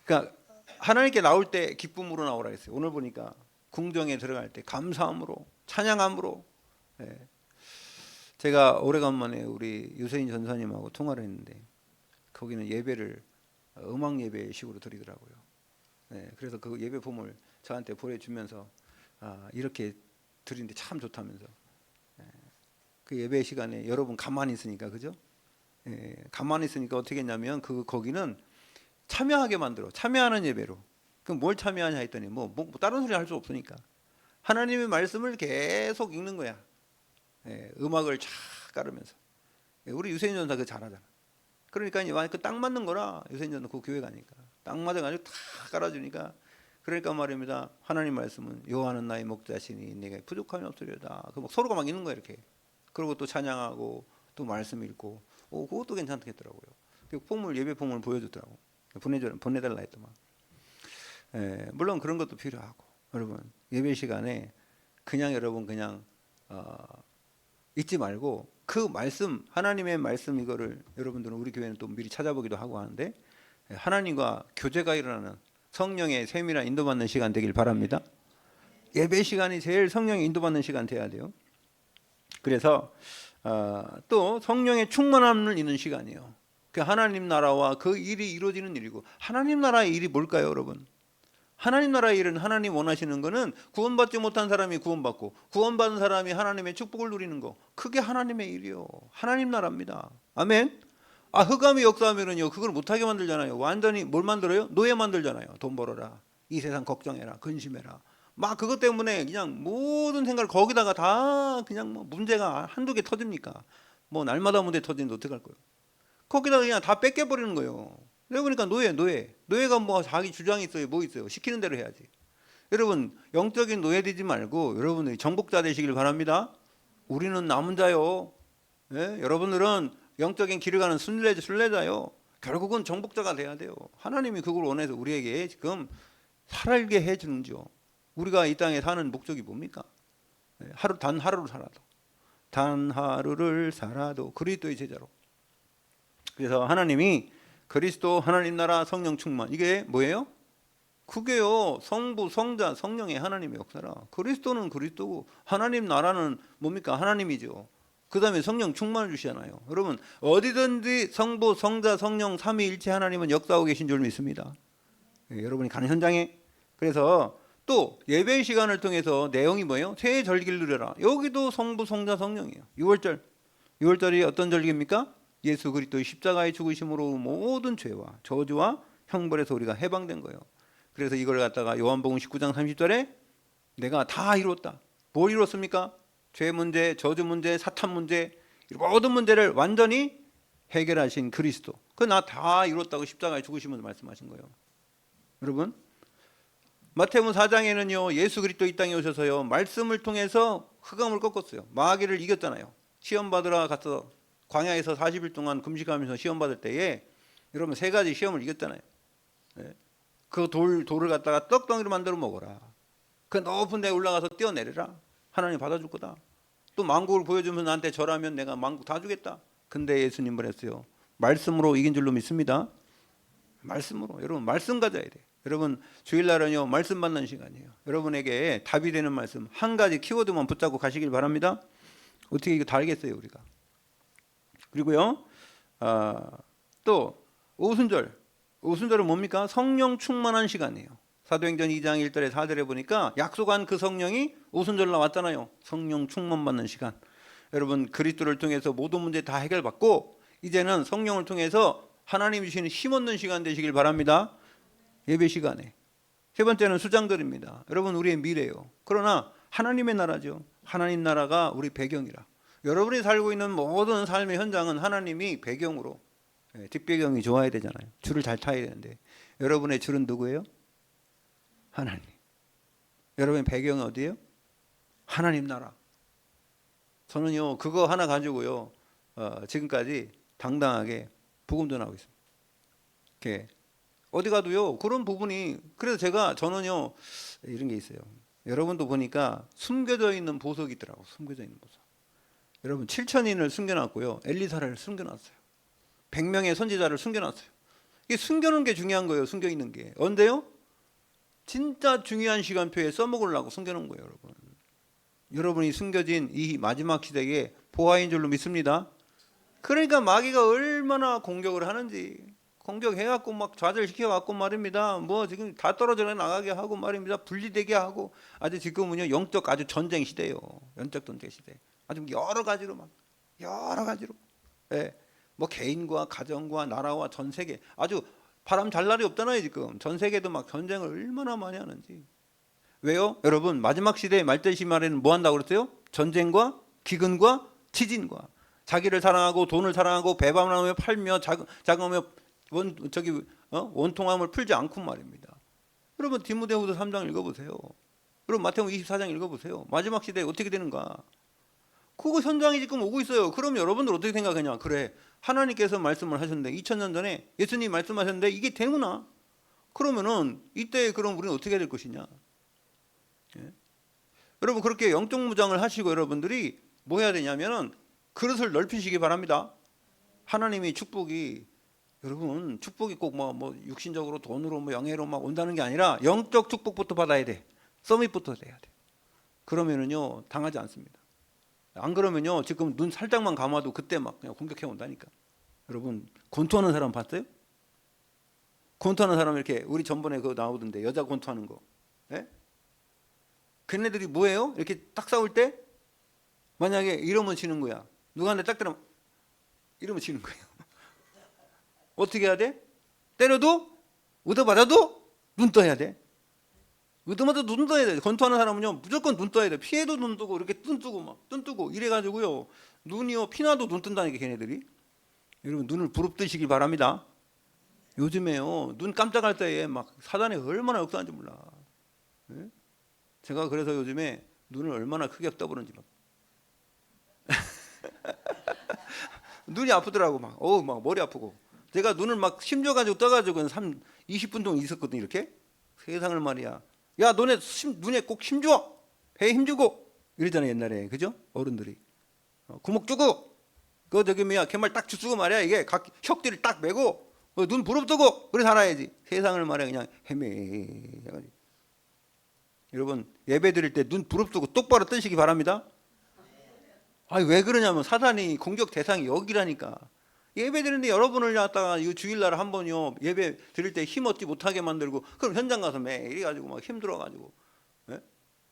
S1: 그러니까 하나님께 나올 때 기쁨으로 나오라 했어요. 오늘 보니까 궁정에 들어갈 때 감사함으로, 찬양함으로. 제가 오래간만에 우리 유세인 전사님하고 통화를 했는데 거기는 예배를 음악 예배 식으로 드리더라고요. 그래서 그 예배 폼을 저한테 보내주면서 이렇게 드리는데 참 좋다면서. 그 예배 시간에 여러분 가만히 있으니까, 그죠? 가만히 있으니까 어떻게 했냐면 거기는 참여하게 만들어. 참여하는 예배로. 그럼 뭘 참여하냐 했더니 뭐 다른 소리 할 수 없으니까 하나님의 말씀을 계속 읽는 거야. 음악을 쫙 깔으면서. 우리 유세인 전사 그거 잘하잖아. 그러니까 그 딱 맞는 거라. 유세인 전사 그 교회 가니까 딱 맞아가지고 다 깔아주니까. 그러니까 말입니다. 하나님 말씀은 여호와는 나의 목자시니 내게 부족함이 없으리로다. 그 서로가 막 읽는 거야 이렇게. 그리고 또 찬양하고 또 말씀 읽고. 그것도 괜찮겠더라고요. 그 예배 폼을 보여주더라고. 보내달라 했더만. 물론 그런 것도 필요하고, 여러분 예배 시간에 여러분 잊지 말고 그 말씀, 하나님의 말씀, 이거를 여러분들은, 우리 교회는 또 미리 찾아보기도 하고 하는데 하나님과 교제가 일어나는, 성령의 세밀한 인도받는 시간 되길 바랍니다. 예배 시간이 제일 성령의 인도받는 시간 돼야 돼요. 그래서 또 성령의 충만함을 있는 시간이에요. 그 하나님 나라와 그 일이 이루어지는 일이고, 하나님 나라의 일이 뭘까요, 여러분? 하나님 나라의 일은, 하나님 원하시는 거는 구원받지 못한 사람이 구원받고 구원받은 사람이 하나님의 축복을 누리는 거, 그게 하나님의 일이요. 하나님 나라입니다. 아멘. 흑암이 역사하면은요 그걸 못하게 만들잖아요. 완전히 뭘 만들어요? 노예 만들잖아요. 돈 벌어라, 이 세상 걱정해라, 근심해라, 막 그것 때문에 그냥 모든 생각을 거기다가 다 그냥 문제가 한두 개 터집니까? 날마다 문제 터지는데 어떡할 거예요? 거기다가 그냥 다 뺏겨버리는 거예요. 그러니까 노예가 자기 주장이 있어요. 뭐 있어요? 시키는 대로 해야지. 여러분 영적인 노예 되지 말고 여러분들이 정복자 되시길 바랍니다. 우리는 남은 자요. 여러분들은 영적인 길을 가는 순례자요. 결국은 정복자가 돼야 돼요. 하나님이 그걸 원해서 우리에게 지금 살게 해주는죠. 우리가 이 땅에 사는 목적이 뭡니까? 단 하루를 살아도 그리스도의 제자로. 그래서 하나님이 그리스도, 하나님 나라, 성령 충만, 이게 뭐예요? 그게요, 성부, 성자, 성령의 하나님의 역사라. 그리스도는 그리스도고 하나님 나라는 뭡니까? 하나님이죠. 그 다음에 성령 충만을 주시잖아요. 여러분, 어디든지 성부, 성자, 성령 삼위일체 하나님은 역사하고 계신 줄 믿습니다. 여러분이 가는 현장에. 그래서 또 예배 시간을 통해서 내용이 뭐예요? 새해 절기를 누려라. 여기도 성부, 성자, 성령이에요. 6월절이 어떤 절기입니까? 예수 그리스도의 십자가의 죽으심으로 모든 죄와 저주와 형벌에서 우리가 해방된 거예요. 그래서 이걸 갖다가 요한복음 19장 30절에 내가 다 이뤘다. 뭘 이뤘습니까? 죄 문제, 저주 문제, 사탄 문제, 모든 문제를 완전히 해결하신 그리스도. 그 나 다 이뤘다고 십자가에 죽으시면서 말씀하신 거예요. 여러분, 마태복음 4장에는요, 예수 그리스도 이 땅에 오셔서요, 말씀을 통해서 흑암을 꺾었어요. 마귀를 이겼잖아요. 시험 받으러 가서 광야에서 40일 동안 금식하면서 시험 받을 때에 여러분 3가지 시험을 이겼잖아요. 그 돌을 갖다가 떡덩이로 만들어 먹어라. 그 높은 데 올라가서 뛰어내려라. 하나님 받아줄 거다. 또 만국을 보여주면서 나한테 절하면 내가 만국 다 주겠다. 근데 예수님 뭐랬어요? 말씀으로 이긴 줄로 믿습니다. 말씀으로. 여러분 말씀 가져야 돼. 여러분 주일날은요 말씀 받는 시간이에요. 여러분에게 답이 되는 말씀 한 가지 키워드만 붙잡고 가시길 바랍니다. 어떻게 이거 다 알겠어요 우리가. 그리고요 또 오순절은 뭡니까? 성령 충만한 시간이에요. 사도행전 2장 1절에 4절에 보니까 약속한 그 성령이 오순절 나왔잖아요. 성령 충만 받는 시간. 여러분 그리스도를 통해서 모든 문제 다 해결받고 이제는 성령을 통해서 하나님 주시는 힘 얻는 시간 되시길 바랍니다. 예배 시간에. 세 번째는 수장들입니다. 여러분 우리의 미래예요. 그러나 하나님의 나라죠. 하나님 나라가 우리 배경이라. 여러분이 살고 있는 모든 삶의 현장은 하나님이 배경으로 뒷배경이 좋아야 되잖아요. 줄을 잘 타야 되는데 여러분의 줄은 누구예요? 하나님. 여러분의 배경은 어디예요? 하나님 나라. 저는요 그거 하나 가지고요 지금까지 당당하게 복음 전하고 있습니다. 이렇게 어디 가도요 그런 부분이. 그래서 저는요 이런 게 있어요. 여러분도 보니까 숨겨져 있는 보석이 있더라고. 숨겨져 있는 보석. 여러분 7,000인을 숨겨놨고요 엘리사를 숨겨놨어요. 100명의 선지자를 숨겨놨어요. 이게 숨겨놓은 게 중요한 거예요. 숨겨있는 게 언제요? 진짜 중요한 시간표에 써먹으려고 숨겨놓은 거예요. 여러분이 숨겨진 이 마지막 시대에 보화인 줄로 믿습니다. 그러니까 마귀가 얼마나 공격을 하는지. 공격해갖고 막 좌절시켜갖고 말입니다. 뭐 지금 다 떨어져 나가게 하고 말입니다. 분리되게 하고. 아주 지금은요 영적 아주 전쟁 시대예요. 영적 전쟁 시대. 아주 여러 가지로. 예. 뭐 개인과 가정과 나라와 전 세계 아주 바람 잘 날이 없잖아요. 지금 전 세계도 막 전쟁을 얼마나 많이 하는지. 왜요? 여러분 마지막 시대의 말대 시말에는 뭐 한다고 그랬어요? 전쟁과 기근과 지진과 자기를 사랑하고 돈을 사랑하고 배반하며 팔며 자금하며 원통함을 풀지 않고 말입니다. 여러분 디모데후서 3장 읽어보세요. 여러분 마태복음 24장 읽어보세요. 마지막 시대에 어떻게 되는가? 그거 현장이 지금 오고 있어요. 그럼 여러분들 어떻게 생각하냐? 그래 하나님께서 말씀을 하셨는데 2000년 전에 예수님이 말씀하셨는데 이게 되구나. 그러면은 이때 그럼 우리는 어떻게 될 것이냐? 예? 여러분 그렇게 영적 무장을 하시고 여러분들이 뭐 해야 되냐면은 그릇을 넓히시기 바랍니다. 하나님이 축복이 여러분 축복이 꼭 뭐 육신적으로 돈으로 뭐 영예로 막 온다는 게 아니라 영적 축복부터 받아야 돼. 서밋부터 돼야 돼. 그러면은요 당하지 않습니다. 안 그러면요 지금 눈 살짝만 감아도 그때 막 그냥 공격해 온다니까. 여러분 권투하는 사람 봤어요? 권투하는 사람 이렇게 우리 전번에 그거 나오던데 여자 권투하는 거. 예? 걔네들이 뭐예요? 이렇게 딱 싸울 때 만약에 이러면 지는 거야. 누구한테 딱 때리면 이러면 지는 거예요. 어떻게 해야 돼? 때려도 얻어맞아도 눈 떠야 돼. 얻어맞아도 눈 떠야 돼. 권투하는 사람은요 무조건 눈 떠야 돼. 피해도 눈 뜨고 이렇게 눈 뜨고 막 눈 뜨고 이래가지고요 눈이요 피나도 눈 뜬다니까 걔네들이. 여러분 눈을 부릅뜨시길 바랍니다. 요즘에요 눈 깜짝할 때에 막 사단이 얼마나 역사하는지 몰라. 네? 제가 그래서 요즘에 눈을 얼마나 크게 떠보는지 막 눈이 아프더라고. 막 머리 아프고. 제가 눈을 막 힘줘가지고 떠가지고 20분 동안 있었거든. 이렇게. 세상을 말이야. 야, 너네 눈에 꼭 힘줘. 배에 힘주고. 이러잖아요, 옛날에. 그죠? 어른들이. 구멍 주고. 그 저기 뭐야, 개말 딱 주고 말이야. 이게 각 혁들을 딱 메고 눈 부릅뜨고 그래 살아야지. 세상을 말이야 그냥 헤매해가지고. 여러분 예배 드릴 때 눈 부릅뜨고 똑바로 뜨시기 바랍니다. 아니 왜 그러냐면 사단이 공격 대상이 여기라니까. 예배 드리는데 여러분을 갖다가 이 주일날 한 번요 예배 드릴 때 힘 얻지 못하게 만들고 그럼 현장 가서 매일 가지고 막 힘들어가지고 예?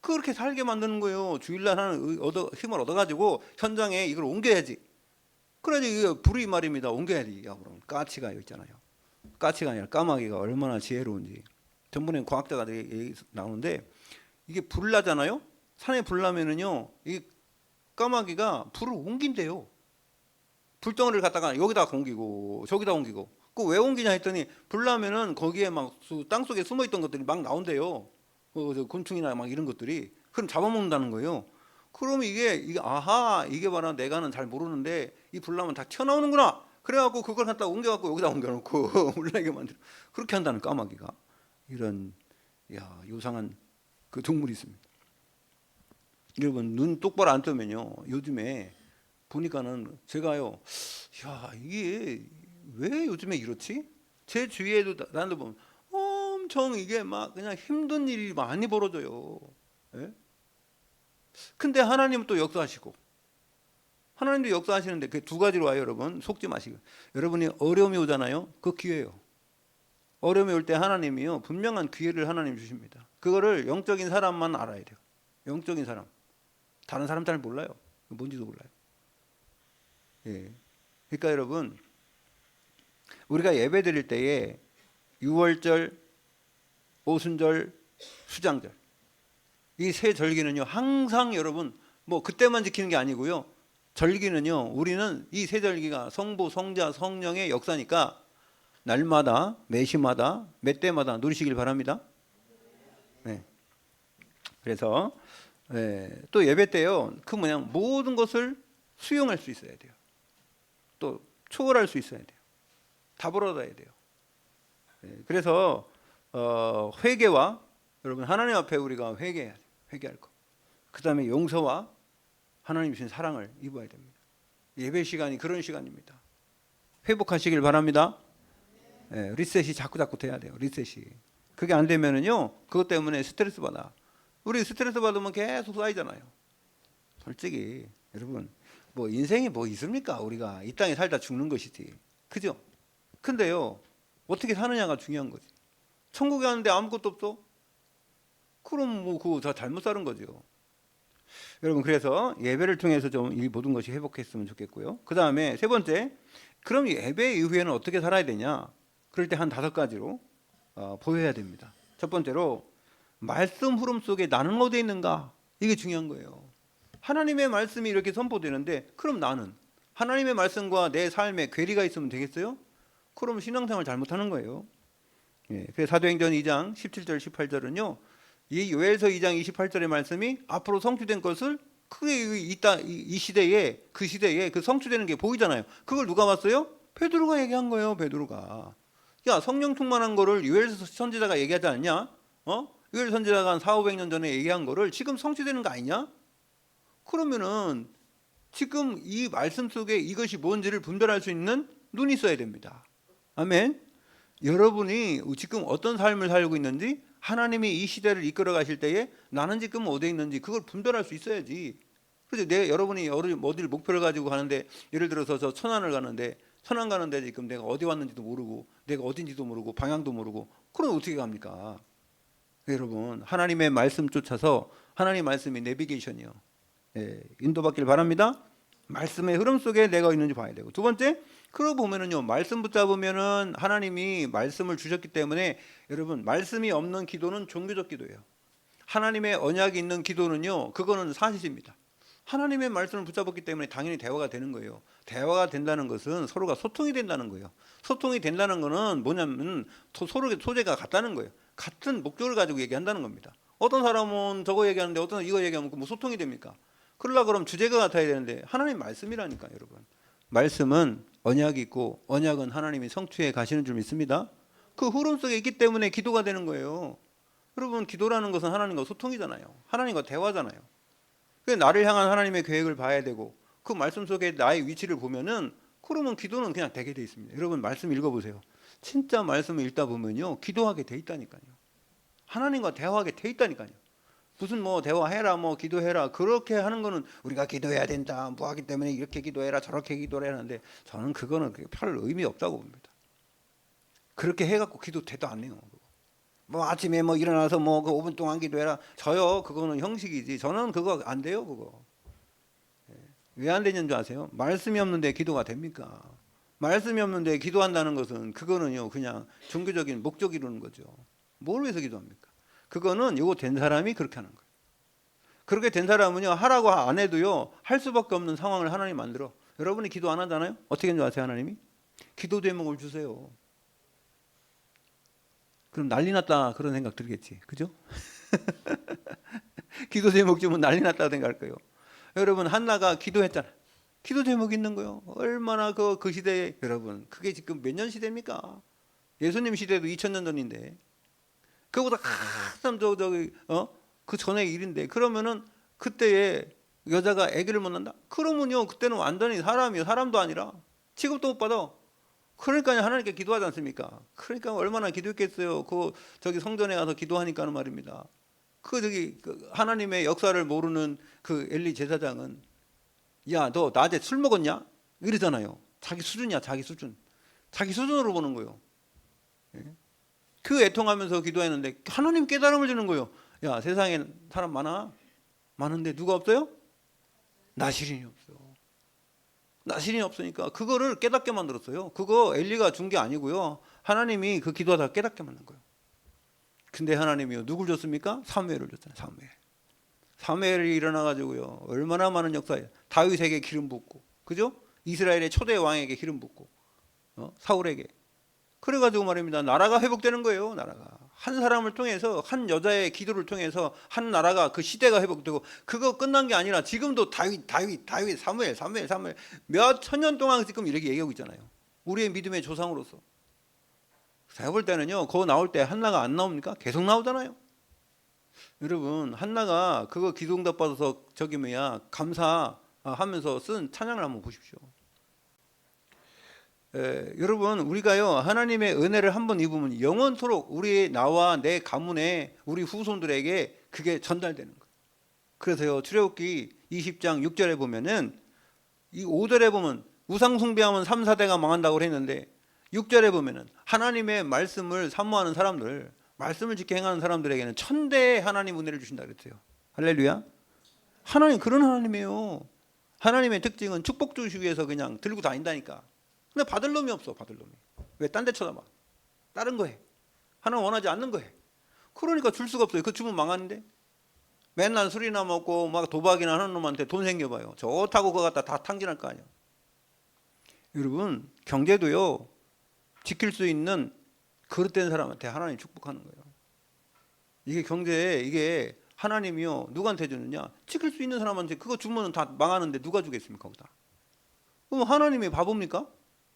S1: 그렇게 살게 만드는 거예요. 주일날 하는 힘을 얻어가지고 현장에 이걸 옮겨야지. 그래야지 이게 불이 말입니다. 옮겨야지. 그럼 까치가 여기 있잖아요. 까치가 아니라 까마귀가 얼마나 지혜로운지. 전번에 과학자가 나오는데 이게 불 나잖아요. 산에 불 나면은요 이 까마귀가 불을 옮긴대요. 불덩어리를 갖다가 여기다 옮기고 저기다 옮기고. 그 왜 옮기냐 했더니 불 나면은 거기에 막 땅속에 숨어 있던 것들이 막 나온대요. 곤충이나 막 이런 것들이. 그럼 잡아먹는다는 거예요. 그러면 이게 아하 이게 바로 내가는 잘 모르는데 이 불 나면 다 튀어나오는구나. 그래갖고 그걸 갖다 옮겨갖고 여기다 옮겨놓고 물나게 만들어. 그렇게 한다는 까마귀가. 이런 요상한 그 동물이 있습니다. 여러분 눈 똑바로 안 뜨면요 요즘에 보니까는 제가요 이게 왜 요즘에 이렇지? 제 주위에도 나도 보면 엄청 이게 막 그냥 힘든 일이 많이 벌어져요. 예? 근데 하나님은 또 역사하시고 하나님도 역사하시는데 그 두 가지로 와요. 여러분 속지 마시고. 여러분이 어려움이 오잖아요. 그 기회예요. 어려움이 올 때 하나님이요 분명한 기회를 하나님 주십니다. 그거를 영적인 사람만 알아야 돼요. 영적인 사람. 다른 사람 잘 몰라요. 뭔지도 몰라요. 예. 그러니까 여러분 우리가 예배 드릴 때에 유월절, 오순절, 수장절 이 세 절기는요 항상 여러분 뭐 그때만 지키는 게 아니고요. 절기는요 우리는 이 세 절기가 성부, 성자, 성령의 역사니까 날마다 매시마다 몇 때마다 누리시길 바랍니다. 네. 그래서 또 예배 때요 그 모든 것을 수용할 수 있어야 돼요. 또 초월할 수 있어야 돼요. 다 벌어져야 돼요. 그래서 회개와 여러분 하나님 앞에 우리가 회개해야 돼요. 회개할 거. 그 다음에 용서와 하나님 주신 사랑을 입어야 됩니다. 예배 시간이 그런 시간입니다. 회복하시길 바랍니다. 리셋이 자꾸 돼야 돼요. 리셋이. 그게 안 되면은요 그것 때문에 스트레스 받아. 우리 스트레스 받으면 계속 쌓이잖아요. 솔직히 여러분 뭐 인생이 뭐 있습니까? 우리가 이 땅에 살다 죽는 것이지. 그죠? 근데요 어떻게 사느냐가 중요한 거지. 천국에 가는데 아무것도 없어? 그럼 뭐 그거 다 잘못 사는 거죠. 여러분 그래서 예배를 통해서 좀 이 모든 것이 회복했으면 좋겠고요. 그 다음에 세 번째, 그럼 예배 이후에는 어떻게 살아야 되냐? 그럴 때 한 5가지로 보여야 됩니다. 첫 번째로 말씀 흐름 속에 나는 어디에 있는가? 이게 중요한 거예요. 하나님의 말씀이 이렇게 선포되는데 그럼 나는 하나님의 말씀과 내 삶에 괴리가 있으면 되겠어요? 그럼 신앙생활 잘못하는 거예요. 그래서 사도행전 2장 17절 18절은요 이 요엘서 2장 28절의 말씀이 앞으로 성취된 것을 크게 이 시대에 그 성취되는 게 보이잖아요. 그걸 누가 봤어요? 베드로가 얘기한 거예요. 베드로가. 야 성령 충만한 거를 요엘 선지자가 얘기하지 않냐? 요엘 선지자가 한 400-500년 전에 얘기한 거를 지금 성취되는 거 아니냐? 그러면은 지금 이 말씀 속에 이것이 뭔지를 분별할 수 있는 눈이 있어야 됩니다. 아멘. 여러분이 지금 어떤 삶을 살고 있는지 하나님이 이 시대를 이끌어 가실 때에 나는 지금 어디에 있는지 그걸 분별할 수 있어야지. 그래서 여러분이 어디를 목표를 가지고 가는데 예를 들어서 저 천안을 가는데 천안 가는데 지금 내가 어디 왔는지도 모르고 내가 어딘지도 모르고 방향도 모르고 그럼 어떻게 갑니까? 여러분 하나님의 말씀 쫓아서 하나님의 말씀이 내비게이션이요. 인도받길 바랍니다. 말씀의 흐름 속에 내가 있는지 봐야 되고 두 번째 그러고 보면은요 말씀 붙잡으면은 하나님이 말씀을 주셨기 때문에 여러분 말씀이 없는 기도는 종교적 기도예요. 하나님의 언약이 있는 기도는요 그거는 사실입니다. 하나님의 말씀을 붙잡았기 때문에 당연히 대화가 되는 거예요. 대화가 된다는 것은 서로가 소통이 된다는 거예요. 소통이 된다는 거는 뭐냐면 서로 소재가 같다는 거예요. 같은 목적을 가지고 얘기한다는 겁니다. 어떤 사람은 저거 얘기하는데 어떤 사람은 이거 얘기하면 뭐 소통이 됩니까? 그러려고 그러면 주제가 같아야 되는데 하나님 말씀이라니까 여러분. 말씀은 언약이 있고 언약은 하나님이 성취해 가시는 줄 믿습니다. 그 흐름 속에 있기 때문에 기도가 되는 거예요. 여러분, 기도라는 것은 하나님과 소통이잖아요. 하나님과 대화잖아요. 그래서 나를 향한 하나님의 계획을 봐야 되고 그 말씀 속에 나의 위치를 보면은 그러면 기도는 그냥 되게 돼 있습니다. 여러분, 말씀 읽어보세요. 진짜 말씀을 읽다 보면요, 기도하게 돼 있다니까요. 하나님과 대화하게 돼 있다니까요. 무슨 뭐 대화해라, 뭐 기도해라, 그렇게 하는 거는 우리가 기도해야 된다, 뭐 하기 때문에 이렇게 기도해라, 저렇게 기도해라 하는데 저는 그거는 별 의미 없다고 봅니다. 그렇게 해갖고 기도 대도 안 해요. 뭐 아침에 뭐 일어나서 뭐 그 5분 동안 기도해라, 저요, 그거는 형식이지. 저는 그거 안 돼요, 그거. 왜 안 되는 줄 아세요? 말씀이 없는데 기도가 됩니까? 말씀이 없는데 기도한다는 것은 그거는요, 그냥 종교적인 목적 이루는 거죠. 뭘 위해서 기도합니까? 그거는 요거 된 사람이 그렇게 하는 거예요. 그렇게 된 사람은요, 하라고 안 해도요, 할 수밖에 없는 상황을 하나님 만들어. 여러분이 기도 안 하잖아요? 어떻게 하는 줄 아세요, 하나님이? 기도 제목을 주세요. 그럼 난리 났다, 그런 생각 들겠지. 그죠? 기도 제목 주면 난리 났다 생각할 거예요. 여러분, 한나가 기도했잖아요. 기도 제목 있는 거요. 얼마나 그 시대에, 여러분, 그게 지금 몇 년 시대입니까? 예수님 시대도 2000년 전인데, 그거보다 한참 그 전의 일인데, 그러면은 그때에 여자가 아기를 못 낳는다? 그러면요, 그때는 완전히 사람이요, 사람도 아니라 취급도 못 받아. 그러니까 하나님께 기도하지 않습니까? 그러니까 얼마나 기도했겠어요. 그 저기 성전에 가서 기도하니까는 말입니다. 그 하나님의 역사를 모르는 그 엘리 제사장은, 야, 너 낮에 술 먹었냐? 이러잖아요. 자기 수준이야, 자기 수준. 자기 수준으로 보는 거예요. 그 애통하면서 기도했는데 하나님 깨달음을 주는 거예요. 야, 세상에 사람 많은데 누가 없어요? 나시린이 없어요. 나시린이 없으니까 그거를 깨닫게 만들었어요. 그거 엘리가 준 게 아니고요, 하나님이 그 기도하다가 깨닫게 만든 거예요. 근데 하나님이요, 누굴 줬습니까? 사무엘을 줬잖아요. 사무엘이 일어나가지고요, 얼마나 많은 역사예요. 다윗에게 기름 붓고, 그죠? 이스라엘의 초대 왕에게 기름 붓고, 사울에게. 그래가지고 말입니다, 나라가 회복되는 거예요. 나라가 한 사람을 통해서, 한 여자의 기도를 통해서 한 나라가, 그 시대가 회복되고. 그거 끝난 게 아니라 지금도 다윗, 사무엘 몇 천년 동안 지금 이렇게 얘기하고 있잖아요. 우리의 믿음의 조상으로서. 제가 볼 때는요, 그거 나올 때 한나가 안 나옵니까? 계속 나오잖아요. 여러분, 한나가 그거 기도응답 받아서 감사하면서 쓴 찬양을 한번 보십시오. 여러분, 우리가요, 하나님의 은혜를 한번 입으면 영원토록 나와 내 가문에, 우리 후손들에게 그게 전달되는 거예요. 그래서요, 출애굽기 20장 6절에 보면은, 이 5절에 보면 우상 숭배하면 3, 4대가 망한다고 했는데, 6절에 보면은 하나님의 말씀을 사모하는 사람들, 말씀을 지켜 행하는 사람들에게는 1000대의 하나님 은혜를 주신다 그랬어요. 할렐루야. 하나님 그런 하나님이에요. 하나님의 특징은 축복 주시기 위해서 그냥 들고 다닌다니까. 근데 받을 놈이 없어. 받을 놈이. 왜 딴 데 쳐다봐? 다른 거 해. 하나님 원하지 않는 거 해. 그러니까 줄 수가 없어요. 그 주면 망하는데. 맨날 술이나 먹고 막 도박이나 하는 놈한테 돈 생겨봐요. 좋다고 그거 갖다 다 탕진할 거 아니야. 여러분, 경제도요, 지킬 수 있는 그릇된 사람한테 하나님 축복하는 거예요. 이게 경제에, 이게 하나님이요, 누구한테 주느냐? 지킬 수 있는 사람한테. 그거 주면 다 망하는데 누가 주겠습니까? 거기다. 그럼 하나님이 바보입니까?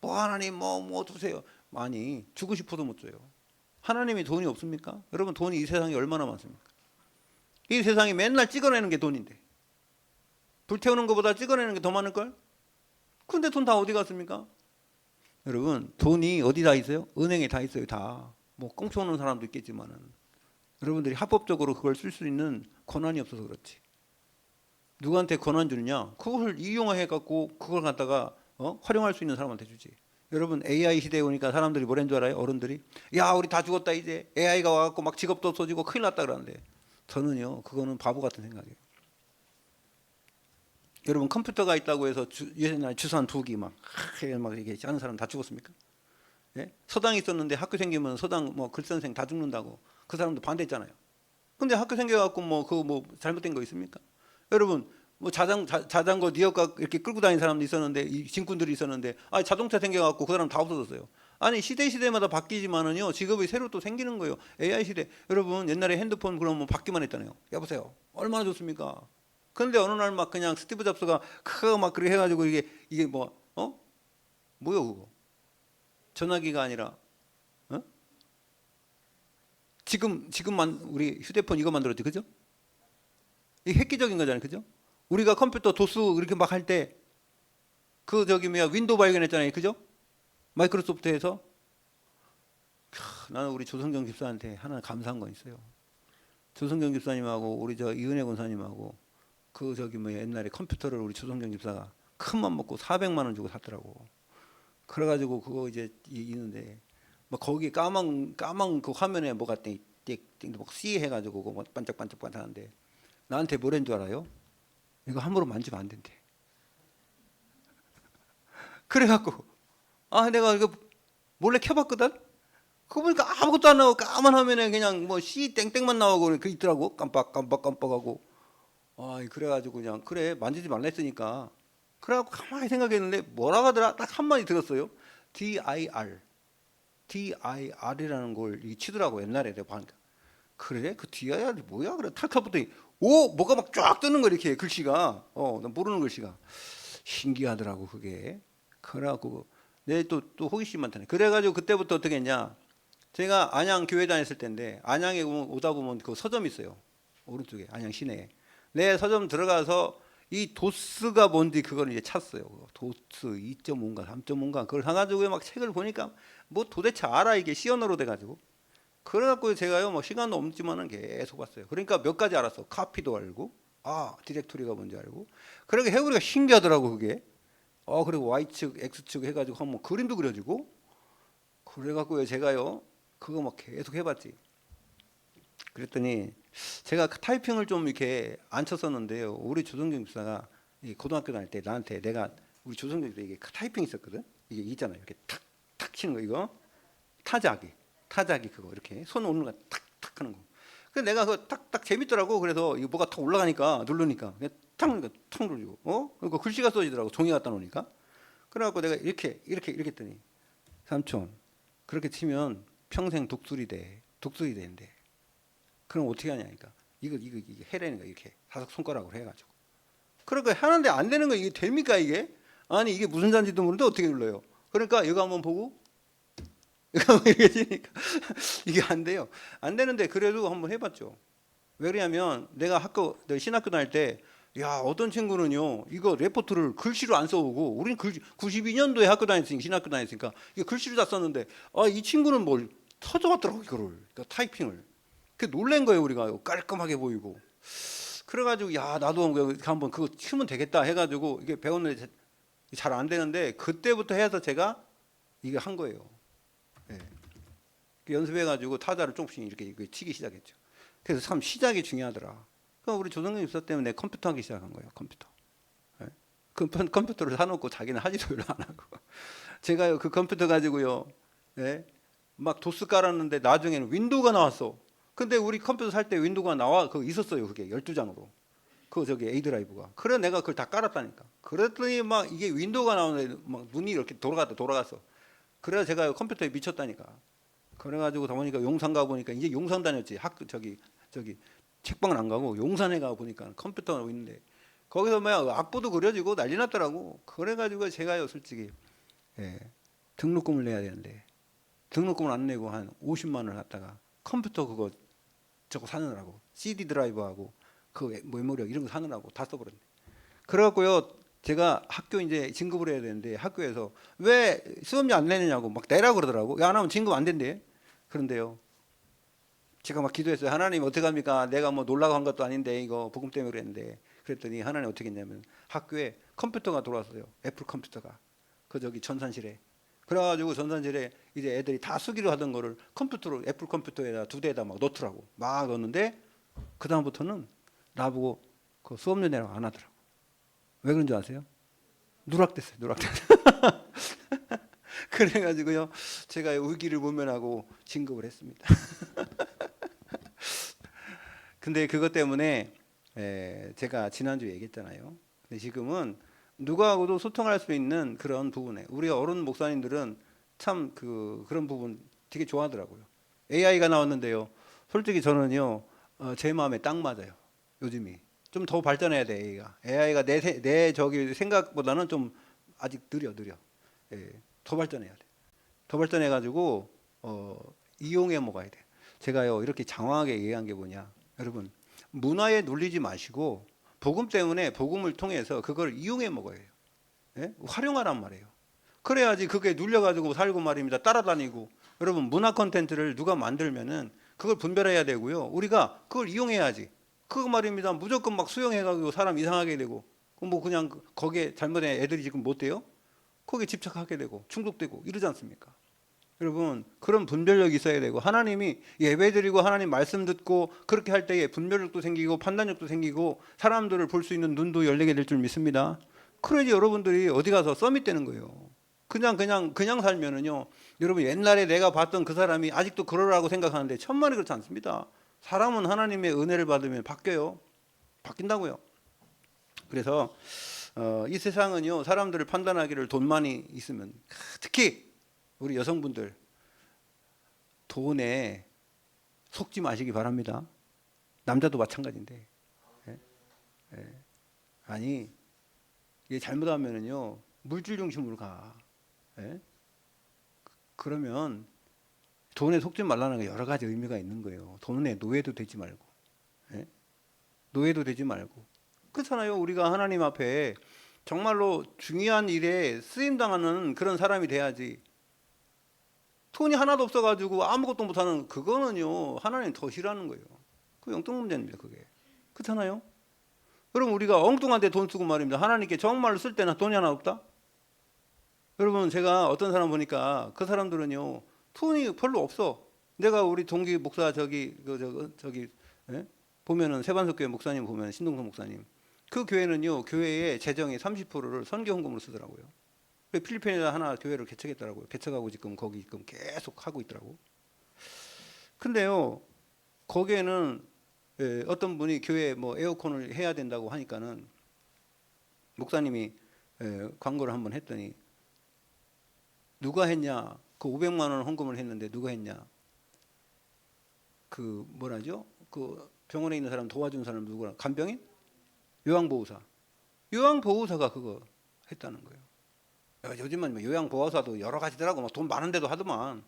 S1: 뭐 하나님 뭐 주세요. 많이 주고 싶어도 못 줘요. 하나님이 돈이 없습니까? 여러분, 돈이 이 세상에 얼마나 많습니까? 이 세상이 맨날 찍어내는 게 돈인데, 불태우는 것보다 찍어내는 게 더 많을걸? 근데 돈 다 어디 갔습니까? 여러분, 돈이 어디 다 있어요? 은행에 다 있어요. 다. 뭐 꽁쳐오는 사람도 있겠지만은, 여러분들이 합법적으로 그걸 쓸 수 있는 권한이 없어서 그렇지. 누구한테 권한 주느냐? 그걸 이용해 갖고 그걸 갖다가 활용할 수 있는 사람한테 주지. 여러분, AI 시대에 오니까 사람들이 뭐라는 줄 알아요? 어른들이, 야, 우리 다 죽었다 이제. AI가 와갖고 막 직업도 없어지고 큰일 났다 그러는데, 저는요, 그거는 바보 같은 생각이에요. 여러분, 컴퓨터가 있다고 해서 예전에 주산 두기 막 이렇게 하는 사람 다 죽었습니까? 예? 서당 있었는데 학교 생기면 서당 뭐 글선생 다 죽는다고 그 사람도 반대했잖아요. 근데 학교 생겨갖고 뭐 잘못된 거 있습니까? 여러분, 뭐 자전거 니어가 이렇게 끌고 다니는 사람도 있었는데, 이 진군들이 있었는데, 자동차 생겨갖고 그 사람 다 없어졌어요. 아니, 시대마다 바뀌지만은요, 직업이 새로 또 생기는 거예요. AI 시대. 여러분, 옛날에 핸드폰 그러면 받기만 했잖아요. 여보세요. 얼마나 좋습니까? 근데 어느 날 막 그냥 스티브 잡스가 그거 막 그렇게 해가지고 이게 뭐요 그거? 전화기가 아니라 어? 지금만 우리 휴대폰 이거 만들었지, 그죠? 이게 획기적인 거잖아요, 그죠? 우리가 컴퓨터 도스 이렇게 막 할 때 그 저기 뭐야 윈도우 발견했잖아요, 그죠? 마이크로소프트에서 나는 우리 조성경 집사한테 하나 감사한 건 있어요. 조성경 집사님하고 우리 저 이은혜 권사님하고 그 저기 뭐 옛날에 컴퓨터를 우리 조성경 집사가 큰 맘 먹고 400만 원 주고 샀더라고. 그래가지고 그거 이제 있는데 막 거기 까만 그 화면에 뭐가 막 C 해가지고 그거 반짝반짝반짝하는데 나한테 뭐랬는 줄 알아요? 이거 함부로 만지면 안 된대. 그래갖고 내가 이거 몰래 켜봤거든. 그거 보니까 아무것도 안 나오고 까만 화면에 그냥 뭐 C 땡땡만 나오고 그 있더라고. 깜빡깜빡깜빡하고. 그래가지고 그냥 그래 만지지 말라 했으니까. 그래갖고 가만히 생각했는데 뭐라고 하더라? 딱 한마디 들었어요. DIR이라는 걸 치더라고 옛날에 내가 보니까. 그래? 그 DIR이 뭐야? 그래 탁 쳐봤더니 뭐가 막 쫙 뜨는 거 이렇게 글씨가 나 모르는 글씨가 신기하더라고 그게. 그래갖고 내 또 호기심 많다네. 그래가지고 그때부터 어떻게 했냐? 제가 안양 교회 다녔을 때인데 안양에 오다 보면 그 서점 있어요. 오른쪽에 안양 시내에. 내 서점 들어가서 이 도스가 뭔지 그걸 이제 찾았어요. 도스 2.5인가 3.5인가 그걸 사가지고 막 책을 보니까 뭐 도대체 알아 이게 시언어로 돼가지고. 그래갖고 제가요 뭐 시간도 없지만은 계속 봤어요. 그러니까 몇 가지 알았어. 카피도 알고, 디렉토리가 뭔지 알고. 그러니까 해보니까 신기하더라고 그게. 그리고 Y축, X축 해가지고 한번 그림도 그려지고. 그래갖고요 제가요 그거 막 계속 해봤지. 그랬더니 제가 타이핑을 좀 이렇게 안 쳤었는데요. 우리 조성경 집사가 고등학교 다닐 때 나한테 내가 우리 조성경 집사 이게 타이핑 있었거든. 이게 있잖아요. 이렇게 탁탁 치는 거 이거 타자기 그거 이렇게 손 오는 거 탁탁 하는 거. 그래서 내가 그거 탁탁 재밌더라고. 그래서 이거 뭐가 탁 올라가니까 누르니까 그냥 탁 누르고 그리고 글씨가 써지더라고. 종이 갖다 놓으니까. 그래갖고 내가 이렇게 했더니 삼촌 그렇게 치면 평생 독수리 되는데 그럼 어떻게 하냐니까 이게 해라는 거 이렇게 5손가락으로 해가지고 그러니까 하는데 안 되는 거 이게 됩니까 이게? 아니 이게 무슨 잔지도 모르는데 어떻게 눌러요? 그러니까 이거 한번 보고 이거 한번 이렇게 치니까 이게 안 돼요. 안 되는데 그래도 한번 해봤죠. 왜 그러냐면 내가 신학교 다닐 때 어떤 친구는요 이거 레포트를 글씨로 안 써오고 우리는 92년도에 학교 다녔으니까 신학교 다녔으니까 이게 글씨로 다 썼는데 이 친구는 뭘 터져왔더라고 이거를 그러니까 타이핑을 그 놀란 거예요 우리가 깔끔하게 보이고 그래가지고 나도 한번 그거 치면 되겠다 해가지고 이게 배웠는데 잘 안 되는데 그때부터 해서 제가 이게 한 거예요. 연습해가지고 타자를 조금씩 이렇게 치기 시작했죠. 그래서 참 시작이 중요하더라. 우리 조성경 집사 때문에 컴퓨터 하기 시작한 거예요. 컴퓨터. 그 컴퓨터를 사놓고 자기는 하지도 별로 안 하고 제가요 그 컴퓨터 가지고요 막 도스 깔았는데 나중에는 윈도우가 나왔어. 근데 우리 컴퓨터 살 때 윈도우가 그거 있었어요. 그게 12장으로 그 저기 A 드라이브가. 그래 내가 그걸 다 깔았다니까. 그랬더니 막 이게 윈도우가 나오는데 막 눈이 이렇게 돌아갔어. 그래서 제가 컴퓨터에 미쳤다니까. 그래가지고 다 보니까 용산 가 보니까 이제 용산 다녔지. 저기 책방은 안 가고 용산에 가 보니까 컴퓨터가 있는데 거기서 막 악보도 그려지고 난리 났더라고. 그래가지고 제가요 솔직히 등록금을 내야 되는데 등록금을 안 내고 한 50만 원을 갖다가 컴퓨터 그거 저거 사느라고 CD 드라이브하고 그 메모리 이런 거 사느라고 다 써버렸네. 그래갖고요 제가 학교 이제 진급을 해야 되는데 학교에서 왜 수업료 안 내느냐고 막 내라 그러더라고. 안 하면 진급 안 된대. 그런데요 제가 막 기도했어요. 하나님 어떡합니까? 내가 뭐 놀라고 한 것도 아닌데 이거 복음 때문에 그랬는데 그랬더니 하나님 어떻게 했냐면 학교에 컴퓨터가 들어왔어요. 애플 컴퓨터가 그 저기 전산실에. 그래가지고 전산실에 이제 애들이 다 쓰기로 하던 거를 컴퓨터로 애플 컴퓨터에다 2대에다 막 넣더라고. 막 넣었는데 그 다음부터는 나보고 그 수업료 내라고 안 하더라고. 왜 그런 줄 아세요? 누락됐어요. 그래가지고요 제가 위기를 모면하고 진급을 했습니다. 근데 그것 때문에 제가 지난주에 얘기했잖아요. 근데 지금은 누구하고도 소통할 수 있는 그런 부분에 우리 어른 목사님들은 참 그런 부분 되게 좋아하더라고요. AI가 나왔는데요. 솔직히 저는요 제 마음에 딱 맞아요. 요즘이 좀 더 발전해야 돼. AI가 내 저기 생각보다는 좀 아직 느려. 더 발전해야 돼. 더 발전해가지고 이용해 먹어야 돼. 제가요 이렇게 장황하게 얘기한 게 뭐냐, 여러분 문화에 눌리지 마시고 복음 때문에 복음을 통해서 그걸 이용해 먹어야 해요. 예? 활용하란 말이에요. 그래야지 그게 눌려가지고 살고 말입니다. 따라다니고. 여러분 문화 콘텐츠를 누가 만들면은 그걸 분별해야 되고요. 우리가 그걸 이용해야지. 그거 말입니다. 무조건 막 수용해가지고 사람 이상하게 되고 뭐 그냥 거기에 잘못된 애들이 지금 못 돼요? 거기에 집착하게 되고 중독되고 이러지 않습니까? 여러분 그런 분별력이 있어야 되고, 하나님이 예배드리고 하나님 말씀 듣고 그렇게 할 때에 분별력도 생기고 판단력도 생기고 사람들을 볼 수 있는 눈도 열리게 될 줄 믿습니다. 그래야지 여러분들이 어디 가서 서밋 되는 거예요. 그냥 살면은요, 여러분 옛날에 내가 봤던 그 사람이 아직도 그러라고 생각하는데 천만에 그렇지 않습니다. 사람은 하나님의 은혜를 받으면 바뀌어요. 바뀐다고요. 그래서 이 세상은요 사람들을 판단하기를 돈만이 있으면, 특히 우리 여성분들 돈에 속지 마시기 바랍니다. 남자도 마찬가지인데. 예? 예. 아니 이게 잘못하면은요 물질 중심으로 가. 예? 그러면 돈에 속지 말라는 게 여러 가지 의미가 있는 거예요. 돈에 노예도 되지 말고, 예? 노예도 되지 말고. 그렇잖아요. 우리가 하나님 앞에 정말로 중요한 일에 쓰임 당하는 그런 사람이 돼야지. 돈이 하나도 없어가지고 아무것도 못하는 그거는요 하나님 더 싫어하는 거예요. 그 영적 문제입니다. 그게. 그렇잖아요. 여러분 우리가 엉뚱한 데 돈 쓰고 말입니다. 하나님께 정말로 쓸 때는 돈이 하나 없다? 여러분 제가 어떤 사람 보니까 그 사람들은요 돈이 별로 없어. 내가 우리 동기 목사 예? 보면은 세반석교회 목사님 보면 신동성 목사님, 그 교회는요 교회의 재정의 30%를 선교 헌금으로 쓰더라고요. 필리핀에다 하나 교회를 개척했더라고요. 개척하고 지금 거기 지금 계속 하고 있더라고. 근데요 거기에는 어떤 분이 교회 뭐 에어컨을 해야 된다고 하니까는 목사님이 광고를 한번 했더니, 누가 했냐? 그 500만 원 헌금을 했는데 누가 했냐? 그 뭐라죠? 그 병원에 있는 사람 도와준 사람 누구라? 간병인? 요양보호사. 요양보호사가 그거 했다는 거예요. 요즘은 뭐 요양보호사도 여러 가지더라고. 막 돈 많은데도 하더만.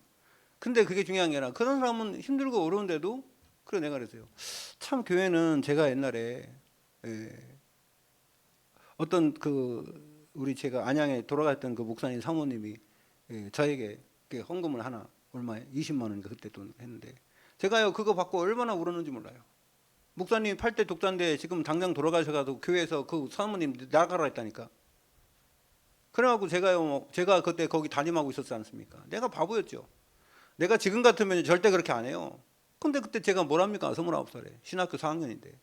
S1: 근데 그게 중요한 게 아니라 그런 사람은 힘들고 어려운데도, 그래 내가 그랬어요. 참 교회는 제가 옛날에 어떤 그 우리 제가 안양에 돌아갔던 그 목사님 사모님이 저에게 헌금을 하나 얼마에 20만 원인가 그때 돈 했는데, 제가요 그거 받고 얼마나 울었는지 몰라요. 목사님 8대 독자인데 지금 당장 돌아가셔가지고 교회에서 그 사모님 나가라 했다니까. 그래갖고 제가요 제가 그때 거기 담임하고 있었지 않습니까? 내가 바보였죠. 내가 지금 같으면 절대 그렇게 안 해요. 근데 그때 제가 뭘 합니까? 29살에 신학교 4학년인데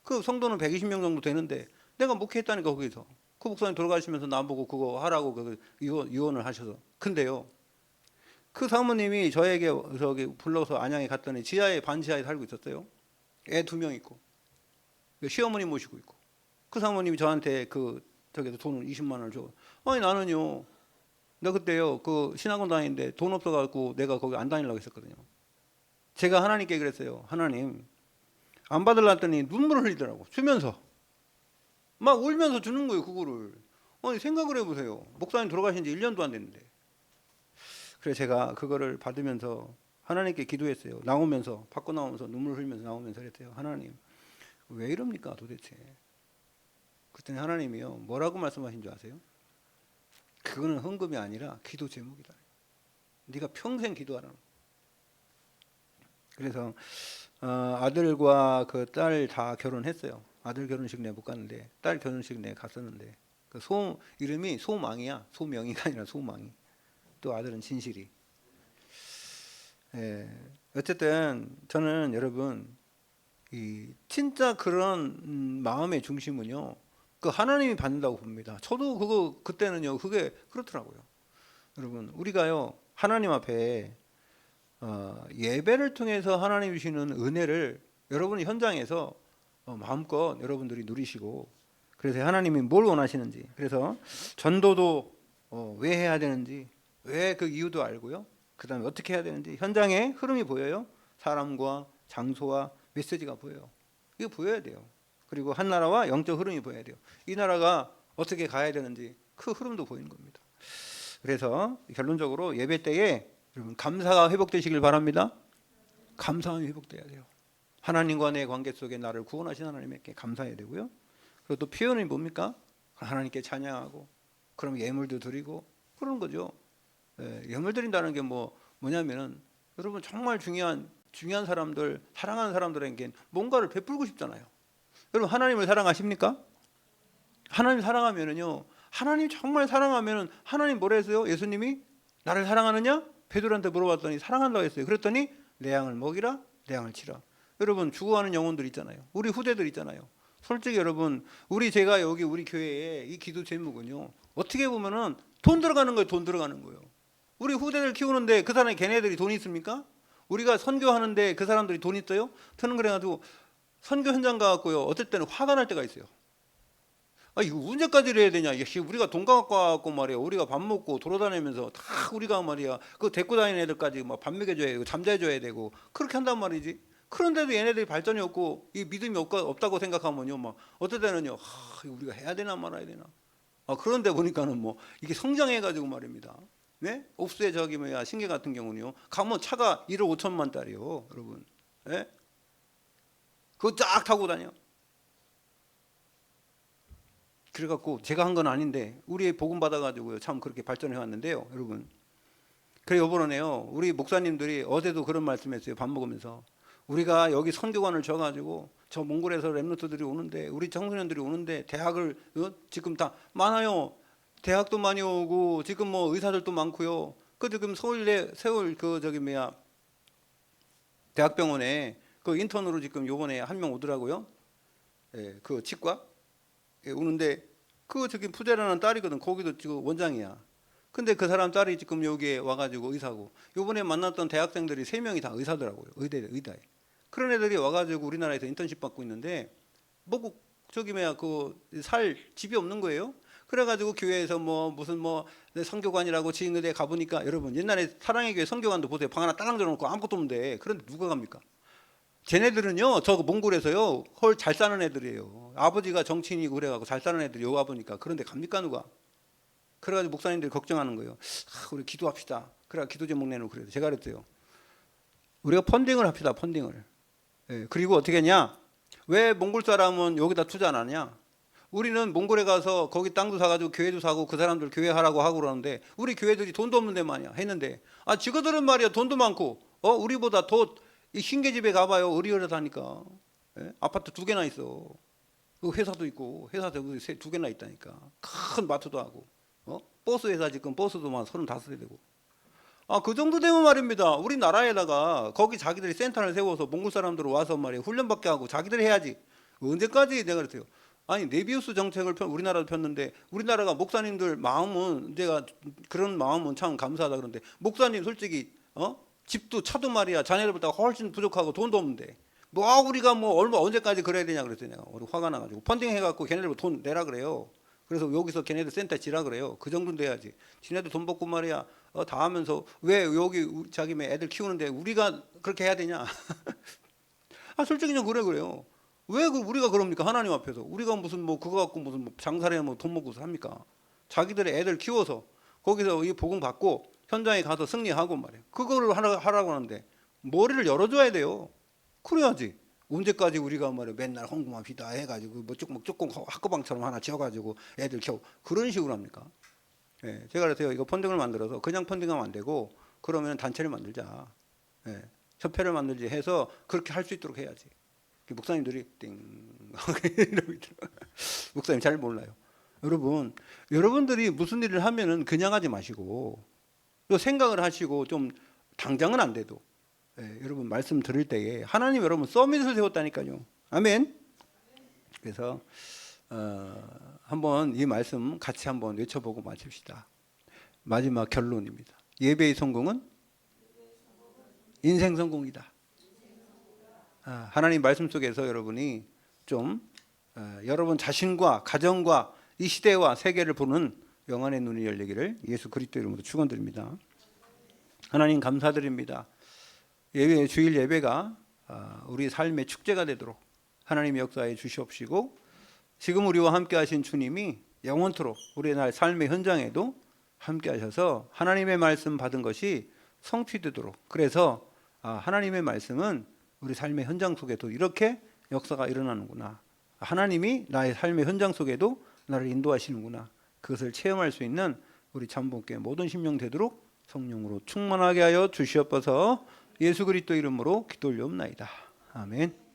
S1: 그 성도는 120명 정도 되는데 내가 목회했다니까. 거기서 그 목사님 돌아가시면서 나보고 그거 하라고 그 유언을 하셔서. 근데요 그 사모님이 저에게 저기 불러서 안양에 갔더니 지하에 반지하에 살고 있었어요. 애 2명 있고 시어머니 모시고 있고. 그 사모님이 저한테 그 저기서 돈을 20만 원을 줘. 아니 나는요 나 그때요 그 신학원 다니는데 돈 없어갖고 내가 거기 안 다니려고 했었거든요. 제가 하나님께 그랬어요. 하나님 안 받으려 했더니 눈물을 흘리더라고. 주면서 막 울면서 주는 거예요 그거를. 아니 생각을 해보세요. 목사님 돌아가신 지 1년도 안 됐는데. 그래서 제가 그거를 받으면서 하나님께 기도했어요. 나오면서 받고 나오면서 눈물 흘리면서 나오면서 그랬어요. 하나님 왜 이럽니까 도대체. 그랬더니 하나님이요 뭐라고 말씀하신 줄 아세요? 그거는 헌금이 아니라 기도 제목이다. 네가 평생 기도하라는. 그래서 아들과 그 딸 다 결혼했어요. 아들 결혼식 내가 못 갔는데 딸 결혼식 내가 갔었는데 그 이름이 소망이야. 소명이가 아니라 소망이. 또 아들은 진실이. 어쨌든 저는 여러분 이 진짜 그런 마음의 중심은요 그 하나님이 받는다고 봅니다. 저도 그거 그때는요 그게 그렇더라고요. 여러분 우리가요 하나님 앞에 예배를 통해서 하나님 주시는 은혜를 여러분이 현장에서 마음껏 여러분들이 누리시고, 그래서 하나님이 뭘 원하시는지, 그래서 전도도 왜 해야 되는지, 왜 그 이유도 알고요. 그 다음에 어떻게 해야 되는지 현장에 흐름이 보여요. 사람과 장소와 메시지가 보여요. 이거 보여야 돼요. 그리고 한 나라와 영적 흐름이 보여야 돼요. 이 나라가 어떻게 가야 되는지 그 흐름도 보이는 겁니다. 그래서 결론적으로 예배 때에 여러분 감사가 회복되시길 바랍니다. 감사함이 회복돼야 돼요. 하나님과 내 관계 속에 나를 구원하신 하나님께 감사해야 되고요. 그리고 또 표현이 뭡니까? 하나님께 찬양하고 그럼 예물도 드리고 그러는 거죠. 예물 드린다는 게 뭐냐면은 여러분 정말 중요한 사람들, 사랑하는 사람들에게 뭔가를 베풀고 싶잖아요. 여러분 하나님을 사랑하십니까? 하나님 사랑하면은요, 하나님 정말 사랑하면은 하나님 뭐라 했어요? 예수님이 나를 사랑하느냐? 베드로한테 물어봤더니 사랑한다고 했어요. 그랬더니 내 양을 먹이라, 내 양을 치라. 여러분 죽어가는 영혼들 있잖아요. 우리 후대들 있잖아요. 솔직히 여러분 제가 여기 우리 교회에 이 기도 제목은요, 어떻게 보면은 돈 들어가는 거예요. 돈 들어가는 거예요. 우리 후대들 키우는데 그 사람이 걔네들이 돈이 있습니까? 우리가 선교하는데 그 사람들이 돈 있어요? 저는 그래가지고 선교 현장 가갖고요, 어떨 때는 화가 날 때가 있어요. 이거 언제까지 이래야 되냐? 우리가 돈 갖고 와갖고 말이야, 우리가 밥 먹고 돌아다니면서 다 우리가 말이야, 그 데리고 다니는 애들까지 막 밥 먹여줘야 되고 잠자줘야 되고 그렇게 한단 말이지. 그런데도 얘네들이 발전이 없고 이 믿음이 없다고 생각하면요, 막 어떨 때는요, 우리가 해야 되나 말아야 되나. 그런데 보니까는 이게 성장해가지고 말입니다. 네? 옵스의 신계 같은 경우는요, 가면 차가 1억 5천만 달이요, 여러분. 네? 그거 쫙 타고 다녀. 그래갖고 제가 한 건 아닌데 우리 복음 받아가지고요, 참 그렇게 발전해 왔는데요, 여러분. 그래 요번에요, 우리 목사님들이 어제도 그런 말씀했어요. 밥 먹으면서 우리가 여기 선교관을 줘가지고 저 몽골에서 렘노트들이 오는데, 우리 청소년들이 오는데 대학을 지금 다 많아요. 대학도 많이 오고 지금 의사들도 많고요. 그 지금 서울 대학병원에 그 인턴으로 지금 요번에 한 명 오더라고요. 그 치과 오는데 그 저기 푸제라는 딸이거든. 거기도 지금 원장이야. 근데 그 사람 딸이 지금 여기에 와가지고 의사고, 요번에 만났던 대학생들이 3명이 다 의사더라고요. 의대에. 그런 애들이 와가지고 우리나라에서 인턴십 받고 있는데 살 집이 없는 거예요. 그래가지고 교회에서 무슨 선교관이라고 지인들에 가보니까, 여러분 옛날에 사랑의 교회 선교관도 보세요. 방 하나 딸랑 들어놓고 아무것도 없는데, 그런데 누가 갑니까? 쟤네들은요, 저 몽골에서요, 헐 잘 사는 애들이에요. 아버지가 정치인이고 그래가지고 잘 사는 애들이 여기 와보니까, 그런데 갑니까 누가? 그래가지고 목사님들이 걱정하는 거예요. 우리 기도합시다. 그래 기도 제목 내놓고 그래요. 제가 그랬어요. 우리가 펀딩을 합시다. 펀딩을. 그리고 어떻게 했냐? 왜 몽골 사람은 여기다 투자 안 하냐? 우리는 몽골에 가서 거기 땅도 사가지고 교회도 사고 그 사람들 교회 하라고 하고 그러는데, 우리 교회들이 돈도 없는 데 말이야 했는데, 지그들은 말이야 돈도 많고 우리보다 더 이 신계집에 가봐요. 의리의리하니까. 아파트 2개나 있어. 회사도 있고, 회사도 2개나 있다니까. 큰 마트도 하고, 버스 회사 지금 버스도 막 35대 되고. 그 정도 되면 말입니다. 우리나라에다가 거기 자기들이 센터를 세워서 몽골 사람들 와서 말이야 훈련받게 하고 자기들이 해야지. 언제까지 내가 그랬어요. 네비우스 정책을 우리나라도 폈는데, 우리나라가 목사님들 마음은, 제가 그런 마음은 참 감사하다. 그런데 목사님 솔직히 집도 차도 말이야 자네들보다 훨씬 부족하고 돈도 없는데 우리가 얼마 언제까지 그래야 되냐 그랬더니, 내가 우리 화가 나가지고 펀딩 해갖고 걔네들 돈 내라 그래요. 그래서 여기서 걔네들 센터 지라 그래요. 그 정도는 돼야지. 지네들 돈 받고 말이야 다 하면서 왜 여기 자기 애들 키우는데 우리가 그렇게 해야 되냐. 솔직히 좀 그래요. 왜 우리가 그럽니까? 하나님 앞에서 우리가 무슨 그거 갖고 무슨 장사를 돈 먹고서 합니까? 자기들의 애들 키워서 거기서 이 복음 받고 현장에 가서 승리하고 말이에요. 그거를 하라고 하는데 머리를 열어줘야 돼요. 그래야지. 언제까지 우리가 말이야 맨날 헌금합시다 해가지고 조금 학교방처럼 하나 지어가지고 애들 키워 그런 식으로 합니까? 제가 그래서요, 이거 펀딩을 만들어서 그냥 펀딩하면 안 되고, 그러면 단체를 만들자, 협회를 만들지 해서 그렇게 할 수 있도록 해야지. 목사님들이 띵 이러고 있더라고요. 목사님 잘 몰라요. 여러분들이 무슨 일을 하면은 그냥 하지 마시고 또 생각을 하시고, 좀 당장은 안 돼도 여러분 말씀 들을 때에 하나님 여러분 서밋을 세웠다니까요. 아멘. 그래서 한번 이 말씀 같이 한번 외쳐보고 마칩시다. 마지막 결론입니다. 예배의 성공은 인생 성공이다. 하나님 말씀 속에서 여러분이 좀 여러분 자신과 가정과 이 시대와 세계를 보는 영안의 눈이 열리기를 예수 그리스도 이름으로 축원드립니다. 하나님 감사드립니다. 주일 예배가 우리 삶의 축제가 되도록 하나님 역사해 주시옵시고, 지금 우리와 함께 하신 주님이 영원토록 우리의 삶의 현장에도 함께 하셔서 하나님의 말씀 받은 것이 성취되도록, 그래서 하나님의 말씀은 우리 삶의 현장 속에도 이렇게 역사가 일어나는구나, 하나님이 나의 삶의 현장 속에도 나를 인도하시는구나, 그것을 체험할 수 있는 우리 잠복교회 모든 심령 되도록 성령으로 충만하게 하여 주시옵소서. 예수 그리스도 이름으로 기도 올려옵나이다. 아멘.